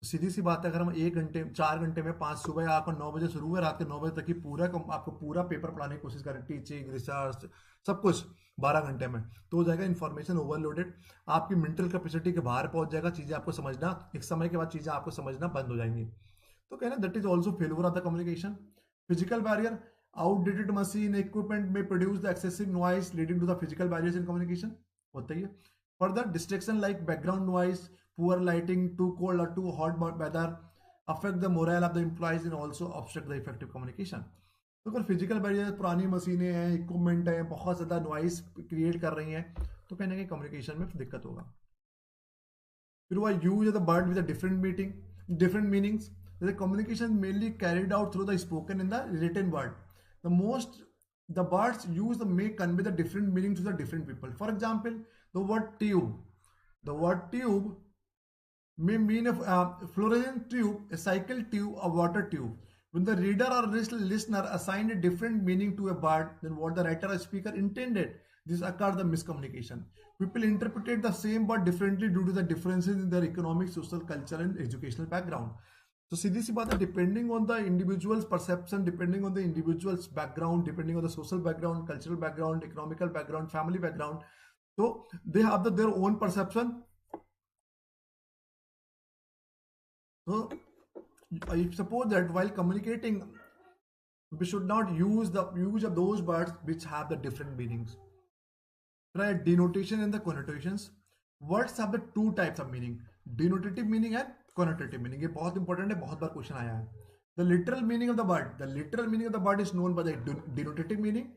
सीधी सी बात है, अगर हम 4 घंटे में 5 सुबह आपको 9 बजे शुरू हुआ, रात के 9 बजे तक की आपको पूरा पेपर पढ़ाने की कोशिश करें, टीचिंग, रिसर्च, सब कुछ 12 घंटे में, तो हो जाएगा इन्फॉर्मेशन ओवरलोडेड। आपकी मेंटल कैपेसिटी के बाहर पहुंच जाएगा, चीजें आपको समझना, एक समय के बाद चीजें आपको समझना बंद हो जाएंगी। तो कहना that is also failure of the communication. Physical barrier, outdated machine equipment may produce the excessive noise leading to the physical barriers in communication, होता ही है। Further distraction like background noise, poor lighting, too cold or too hot weather affect the morale of the employees and also obstruct the effective communication. तो अगर physical barrier, पुरानी मशीनें हैं, equipment हैं, बहुत ज्यादा नॉइस क्रिएट कर रही हैं, तो कहीं ना कहीं कम्युनिकेशन में दिक्कत होगा। फिर वह use of the word with different meanings, जैसे communication mainly carried out through the spoken in the written word. The words used may convey the different meaning to the different people. For example, the word tube may mean a fluorescent tube, a cycle tube, a water tube. When the reader or listener assigned a different meaning to a word than what the writer or speaker intended, this occurs the miscommunication. People interpreted the same word differently due to the differences in their economic, social, cultural, and educational background. तो सीधी सी बात है, depending on the individuals perception, depending on the individuals background, depending on the social background, cultural background, economical background, family background, तो they have their own perception. So I suppose that while communicating, we should not use the use of those words which have the different meanings. Right? Denotation and the connotations. Words have the two types of meaning: denotative meaning and connotative meaning. ये बहुत important है, बहुत बार question आया है. The literal meaning of the word. The literal meaning of the word is known by the denotative meaning.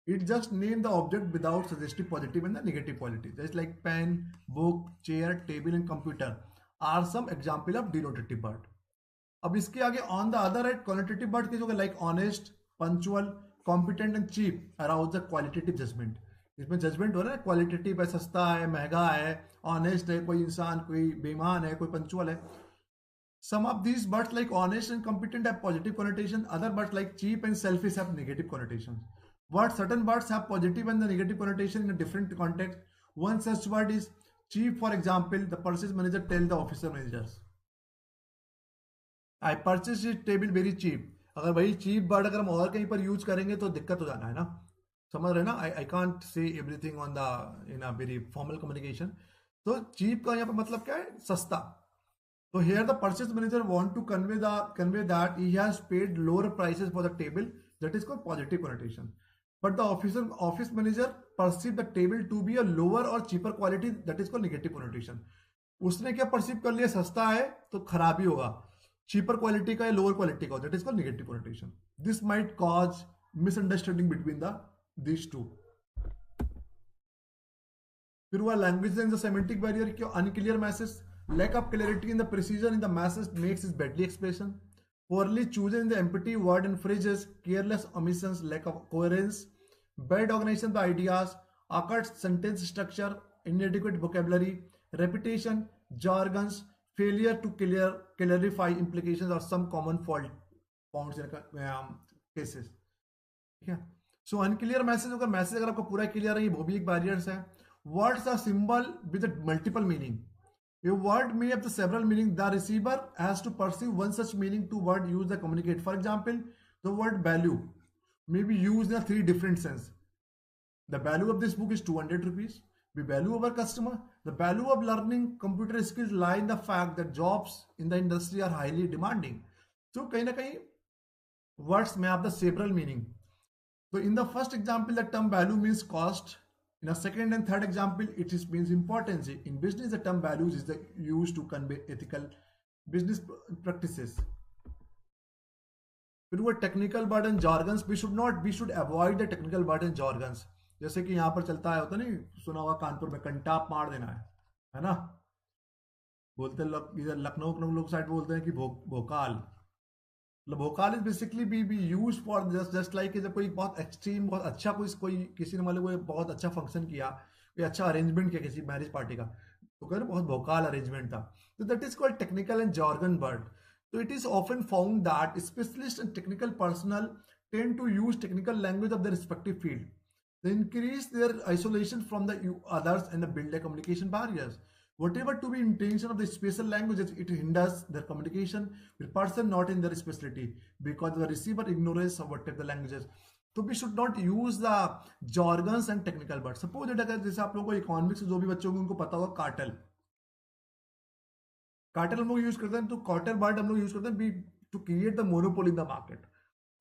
It just name the object without suggesting positive and the negative quality. Just like pen, book, chair, table, and computer are some example of denotative word. अब इसके आगे on the other at qualitative word के जो like honest, punctual, competent and cheap arouse the qualitative judgement. इसमें judgement हो रहा है, qualitative है, सस्ता है, महंगा है, ऑनेस्ट है, कोई इंसान कोई बेईमान है, कोई पंचुअल है. Some of these words like honest and competent have positive connotation. Other words like cheap and selfish have negative connotations. Certain words have positive and the negative connotation in a different context. One such word is cheap. For example, the purchase manager tell the officer managers, I purchased this table very cheap. अगर वही cheap word अगर हम और कहीं पर use करेंगे तो दिक्कत हो जाना है ना, समझ रहे ना. I can't say everything on the in a very formal communication. तो cheap का यहाँ पर मतलब क्या है, सस्ता. So here the purchase manager want to convey that he has paid lower prices for the table. That is called positive connotation. But the office manager perceive the table to be a lower or cheaper quality. That is called negative connotation. उसने क्या perceive कर लिया, सस्ता है तो खराबी होगा, cheaper quality का है, लोअर क्वालिटी का. That is called negative connotation. This might cause misunderstanding between these two. फिर हुआ language and the semantic barrier. क्यों unclear message, lack of clarity in the precision in the message makes its badly expression, poorly chosen in the empty word and phrases, careless omissions, lack of coherence, bad organization of the ideas, occult sentence structure, inadequate vocabulary, repetition, jargons, failure to clarify implications or some common fault found in cases. ठीक है. सो unclear message, अगर message अगर आपको पूरा clear है, वो भी एक बैरियर्स है. Words are symbol with multiple meaning. A word may have the several meaning. The receiver has to perceive one such meaning to word used to communicate. For example, the word value may be used in a three different sense. The value of this book is 200 rupees. The value of our customer. The value of learning computer skills lie in the fact that jobs in the industry are highly demanding. So कहीं ना कहीं words may have the several meaning. So in the first example, the term value means cost. In a second and third example, it means importance. In business, the term values is used to convey ethical business practices. फिर वो technical word and jargons. We should avoid the technical word and jargons. जैसे कि यहाँ पर चलता है, होता नहीं सुना होगा, कानपुर में कंटाप मार देना है ना. बोलते लोग इधर लखनऊ लोग साइड बोलते हैं कि Bhokaal. Bhokaal is basically B use for just like जब कोई बहुत एक्सट्रीम, बहुत अच्छा कोई किसी ने मतलब कोई बहुत अच्छा फंक्शन किया, कोई अच्छा अरेंजमेंट किया किसी मैरिज पार्टी का, तो कहते बहुत भोकाल अरेंजमेंट था. तो that is called technical and jargon word. तो it is often found that specialist and technical personal tend to use technical language of their respective field. They increase their isolation from the others and build their communication barriers. Whatever to be intention of the special languages, it hinders their communication with person not in their specialty because the receiver ignorance of whatever the languages. So we should not use the jargons and technical words. Suppose that अगर जैसे आप लोगों को economics जो भी बच्चे होंगे उनको पता होगा कार्टेल. कार्टेल हम लोग यूज करते हैं, तो कार्टेल वर्ड हम लोग यूज करते हैं to create the monopoly in the market.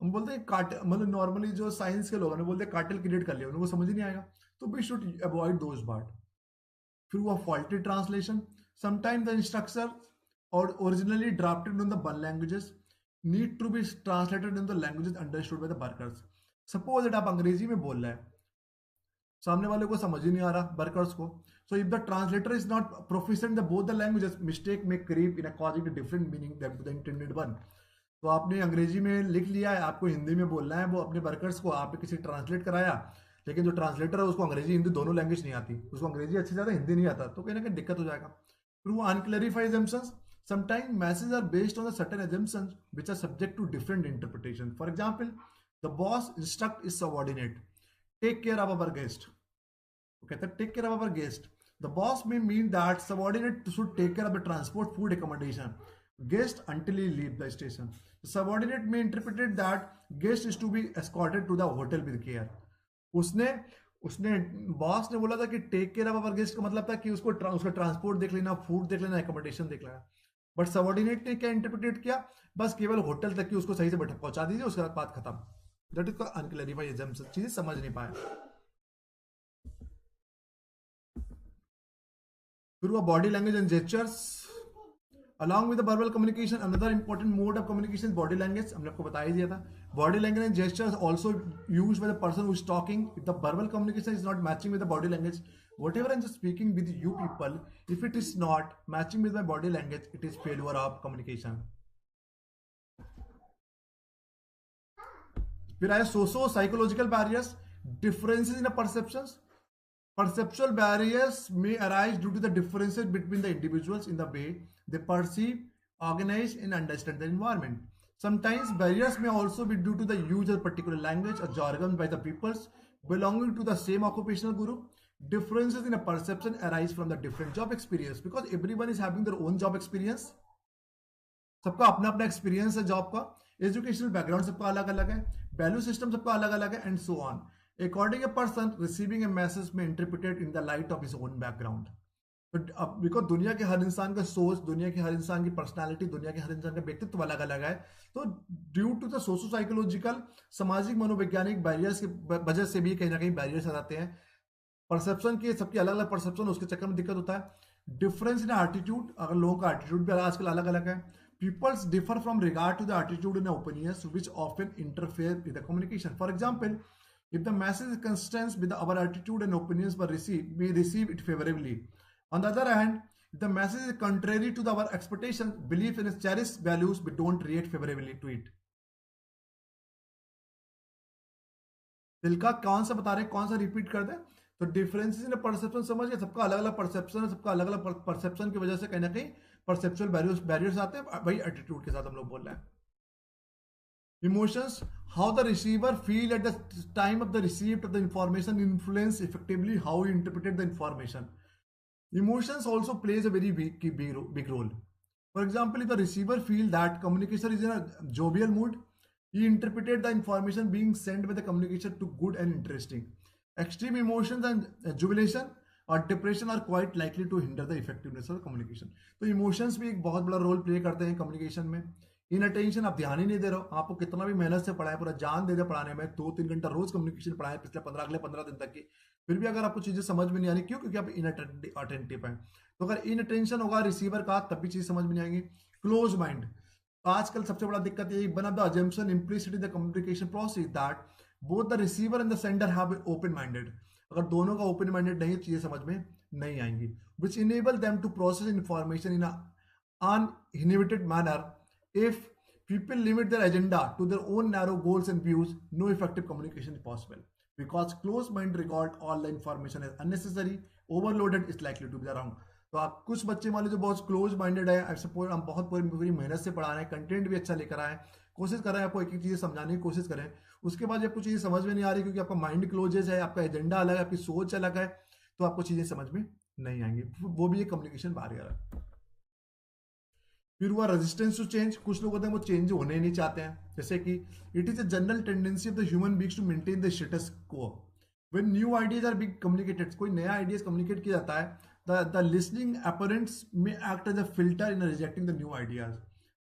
हम बोलते हैं कार्टेल, मतलब नॉर्मली जो साइंस के लोग हैं बोलते हैं कार्टेल क्रिएट कर लिया, उनको समझ ही नहीं आएगा. तो we should avoid those word. फिर हुआ faulty translation. Sometimes the instructor or originally drafted in the one languages need to be translated in the languages understood by the workers. Suppose that आप अंग्रेजी में बोल रहे हैं, सामने वाले को समझ ही नहीं आ रहा वर्कर्स को. So if the translator is not proficient in both the languages, mistake may creep in a causing a different meaning than the intended one. तो आपने अंग्रेजी में लिख लिया है, आपको हिंदी में बोलना है, वो अपने वर्कर्स को आपने किसी ट्रांसलेट कराया, लेकिन जो ट्रांसलेटर है उसको अंग्रेजी हिंदी दोनों लैंग्वेज नहीं आती, उसको अंग्रेजी अच्छी ज़्यादा हिंदी नहीं आता, तो कहीं ना कहीं दिक्कत हो जाएगा. फिर वो unclarified assumptions. Sometimes messages are based on the certain assumptions which are subject to different interpretation. For example, the boss instruct his subordinate, take care of our guest. वो कहता है take care of our guest. The boss may mean that subordinate should take care of the transport, food, accommodation. guest until he leave the station. The subordinate may interpret that guest is to be escorted to the hotel with care. उसने उसने boss ने बोला था कि take care of our guest का मतलब था कि उसका ट्रांसपोर्ट देख लेना, फूड देख लेना, एकोमोडेशन देख लेना। बट सबऑर्डिनेट ने क्या इंटरप्रिटेट किया, बस केवल होटल तक की उसको सही से बैठक पहुंचा दीजिए, उसके बाद बात खत्म। दैट इज अनक्लैरिफाई एग्जाम्पल, चीजें समझ नहीं पाए। फिर वो body language and gestures along with the verbal communication, another important mode of communication is body language। हमने आपको बता ही दिया था। body language and gestures also used by the person who is talking। if the verbal communication is not matching with the body language, whatever I'm just speaking with you people, if it is not matching with my body language, it is failure of communication। फिर आया socio psychological barriers, differences in perceptions. Perceptual barriers may arise due to the differences between the individuals in the way they perceive, organize, and understand the environment. Sometimes barriers may also be due to the use of particular language or jargon by the peoples belonging to the same occupational group. Differences in a perception arise from the different job experience because everyone is having their own job experience. सबका अपना अपना experience है job का, educational background सबका अलग अलग है, value system सबका अलग अलग है, and so on. According a person receiving a message may interpret it in the light of his own background। तो बिकॉज दुनिया के हर इंसान का सोच, दुनिया के हर इंसान की पर्सनालिटी, दुनिया के हर इंसान का व्यक्तित्व अलग अलग है। तो due to the socio psychological, सामाजिक मनोवैज्ञानिक बैरियर्स की वजह से भी कहीं ना कहीं बैरियर्स आ जाते हैं। परसेप्शन की सबकी अलग अलग परसेप्शन, उसके चक्कर में दिक्कत होता है। डिफरेंस इन एटीट्यूड, अगर लोगों का एटीट्यूड भी आजकल अलग अलग है। Peoples differ from regard to the attitude in opinions which often interfere with the communication. For example, if the message is consistent with our attitude and opinions we receive it favorably। On the other hand, if the message is contrary to our expectations, belief and cherished values, we don't react favorably to it। दिल का कौन सा बता रहे हैं, कौन सा repeat कर दे। तो डिफरेंसेस इन परसेप्शन समझ गए, सबका अलग अलग परसेप्शन है, सबका अलग अलग परसेप्शन की वजह से कहीं ना कहीं परसेप्चुअल बैरियर्स आते हैं। वही एटीट्यूड के साथ हम लोग बोल रहे हैं। Emotions, how the receiver feel at the time of the receipt of the information influence effectively how he interpreted the information। Emotions also plays a very big role। For example, if the receiver feel that communication is in a jovial mood, he interpreted the information being sent by the communication to good and interesting। Extreme emotions and jubilation और depression are quite likely to hinder the effectiveness of communication. तो emotions भी एक बहुत बड़ा role play करते हैं communication में। इन attention, आप ध्यान ही नहीं दे रहे हो, आपको कितना भी मेहनत से पढ़ाए, पूरा जान दे दे पढ़ाने में, 2-3 घंटा रोज कम्युनिकेशन पढ़ाए पिछले अगले 15 दिन तक की, फिर भी अगर आपको चीजें समझ में नहीं आ रही, क्यों? क्योंकि आप इन अटेंटिव हैं। तो अगर इन अटेंशन होगा रिसीवर का, तब भी चीज समझ में नहीं आएंगी। क्लोज माइंड, आजकल सबसे बड़ा दिक्कत यही, one of the assumption implicit in the communication process that both the receiver and the sender have open minded. अगर दोनों का ओपन माइंडेड नहीं, चीजें समझ में नहीं आएंगी। Which enable them to process information in uninhibited manner. If people limit their agenda to their own narrow goals and views, no effective communication is possible because closed mind regard all the information as unnecessary, overloaded is likely to be wrong। तो आप कुछ बच्चे मान लीजिए बहुत close minded है, I suppose हम बहुत पूरी मेहनत से पढ़ा रहे हैं, कंटेंट भी अच्छा लेकर आए, कोशिश कर रहे हैं आपको एक एक चीजें समझाने की कोशिश करें, उसके बाद जब कुछ चीजें समझ में नहीं आ रही क्योंकि आपका माइंड क्लोजेज है, आपका एजेंडा अलग है, आपकी सोच अलग है, तो आपको चीजें समझ में नहीं आएंगी। वो भी एक कम्युनिकेशन बैरियर है। फिर हुआ रेजिस्टेंस टू चेंज। कुछ लोग होते हैं वो चेंज होने नहीं चाहते हैं, जैसे कि it is a general tendency of the human beings to maintain the status quo. When new ideas are being communicated, कोई नया आइडियाज कम्युनिकेट किया जाता है, द लिसनिंग अपरेंट्स में act as a filter in rejecting the new ideas.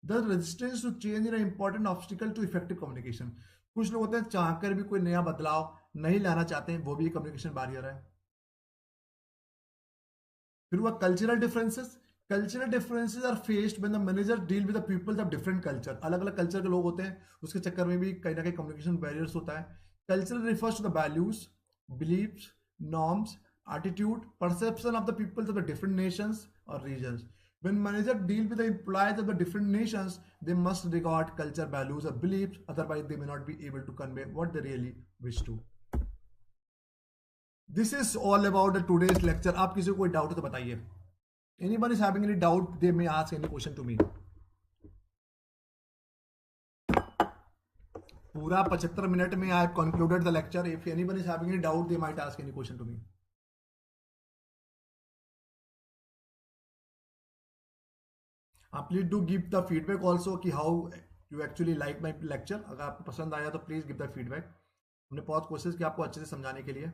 The resistance to change is a important obstacle to effective communication. कुछ लोग होते हैं चाहकर भी कोई नया बदलाव नहीं लाना चाहते हैं, वो भी कम्युनिकेशन बैरियर है। फिर हुआ cultural differences. Cultural differences are faced when the manager deal with the peoples of different culture. अलग अलग कल्चर के लोग होते हैं, उसके चक्कर में भी कहीं ना कहीं कम्युनिकेशन बैरियर्स होता है। Cultural refers to the values, believes, norms, attitude, perception of the peoples of the different nations और regions. When manager deal with the employees of the different nations, they must regard culture, values or beliefs, otherwise they may not be able to convey what they really wish to। This is all about the today's lecture। आप किसी को कोई doubt तो बताइए। Anyone is having any doubt, they may ask any question to me। पूरा 75 minute में I have concluded the lecture। If anyone is having any doubt, they might ask any question to me। Please do give the feedback also कि how you actually like my lecture. अगर आपको पसंद आया तो please give the feedback. हमने बहुत कोशिश की आपको अच्छे से समझाने के लिए।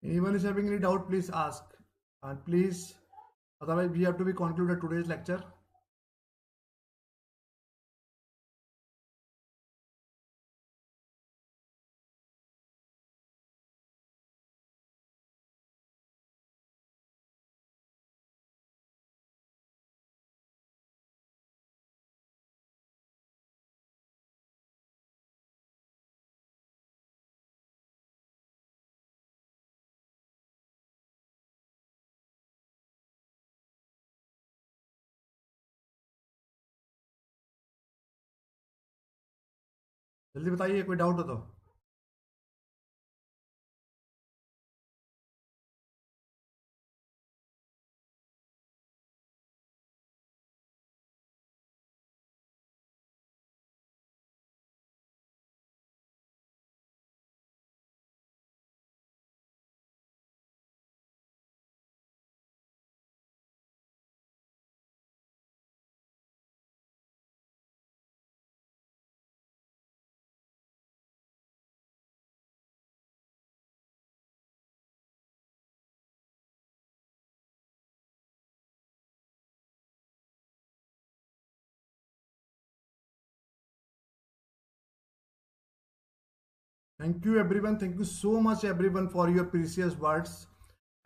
Anyone is having any doubt, please ask. And please, otherwise we have to be concluded today's lecture. जल्दी बताइए, कोई डाउट हो तो। Thank you, everyone. Thank you so much, everyone, for your precious words.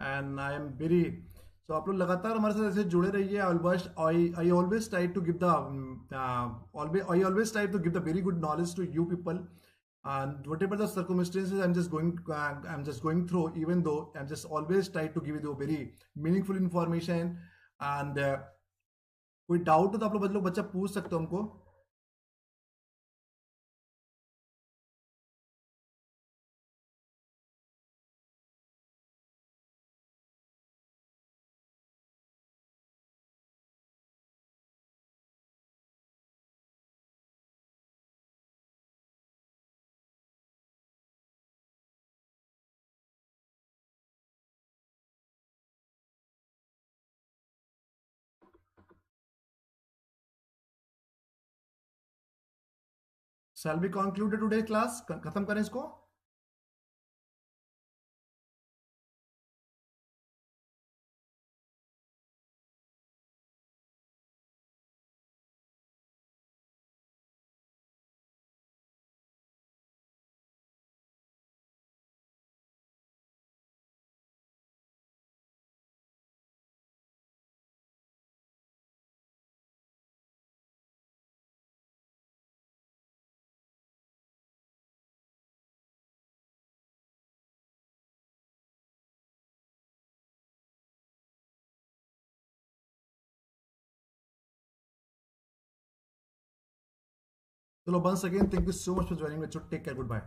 And I am very so आप लोग लगातार हमारे साथ ऐसे जुड़े रहिए। I always try to give the always try to give the very good knowledge to you people. And whatever the circumstances I'm just going through, even though I'm just always try to give you very meaningful information. And कोई doubt हो तो आप लोग बच्चा पूछ सकते हो हमको। Shall we conclude today class? खत्म करें इसको। चलो once again, thank you so much for joining me. Take care. Goodbye.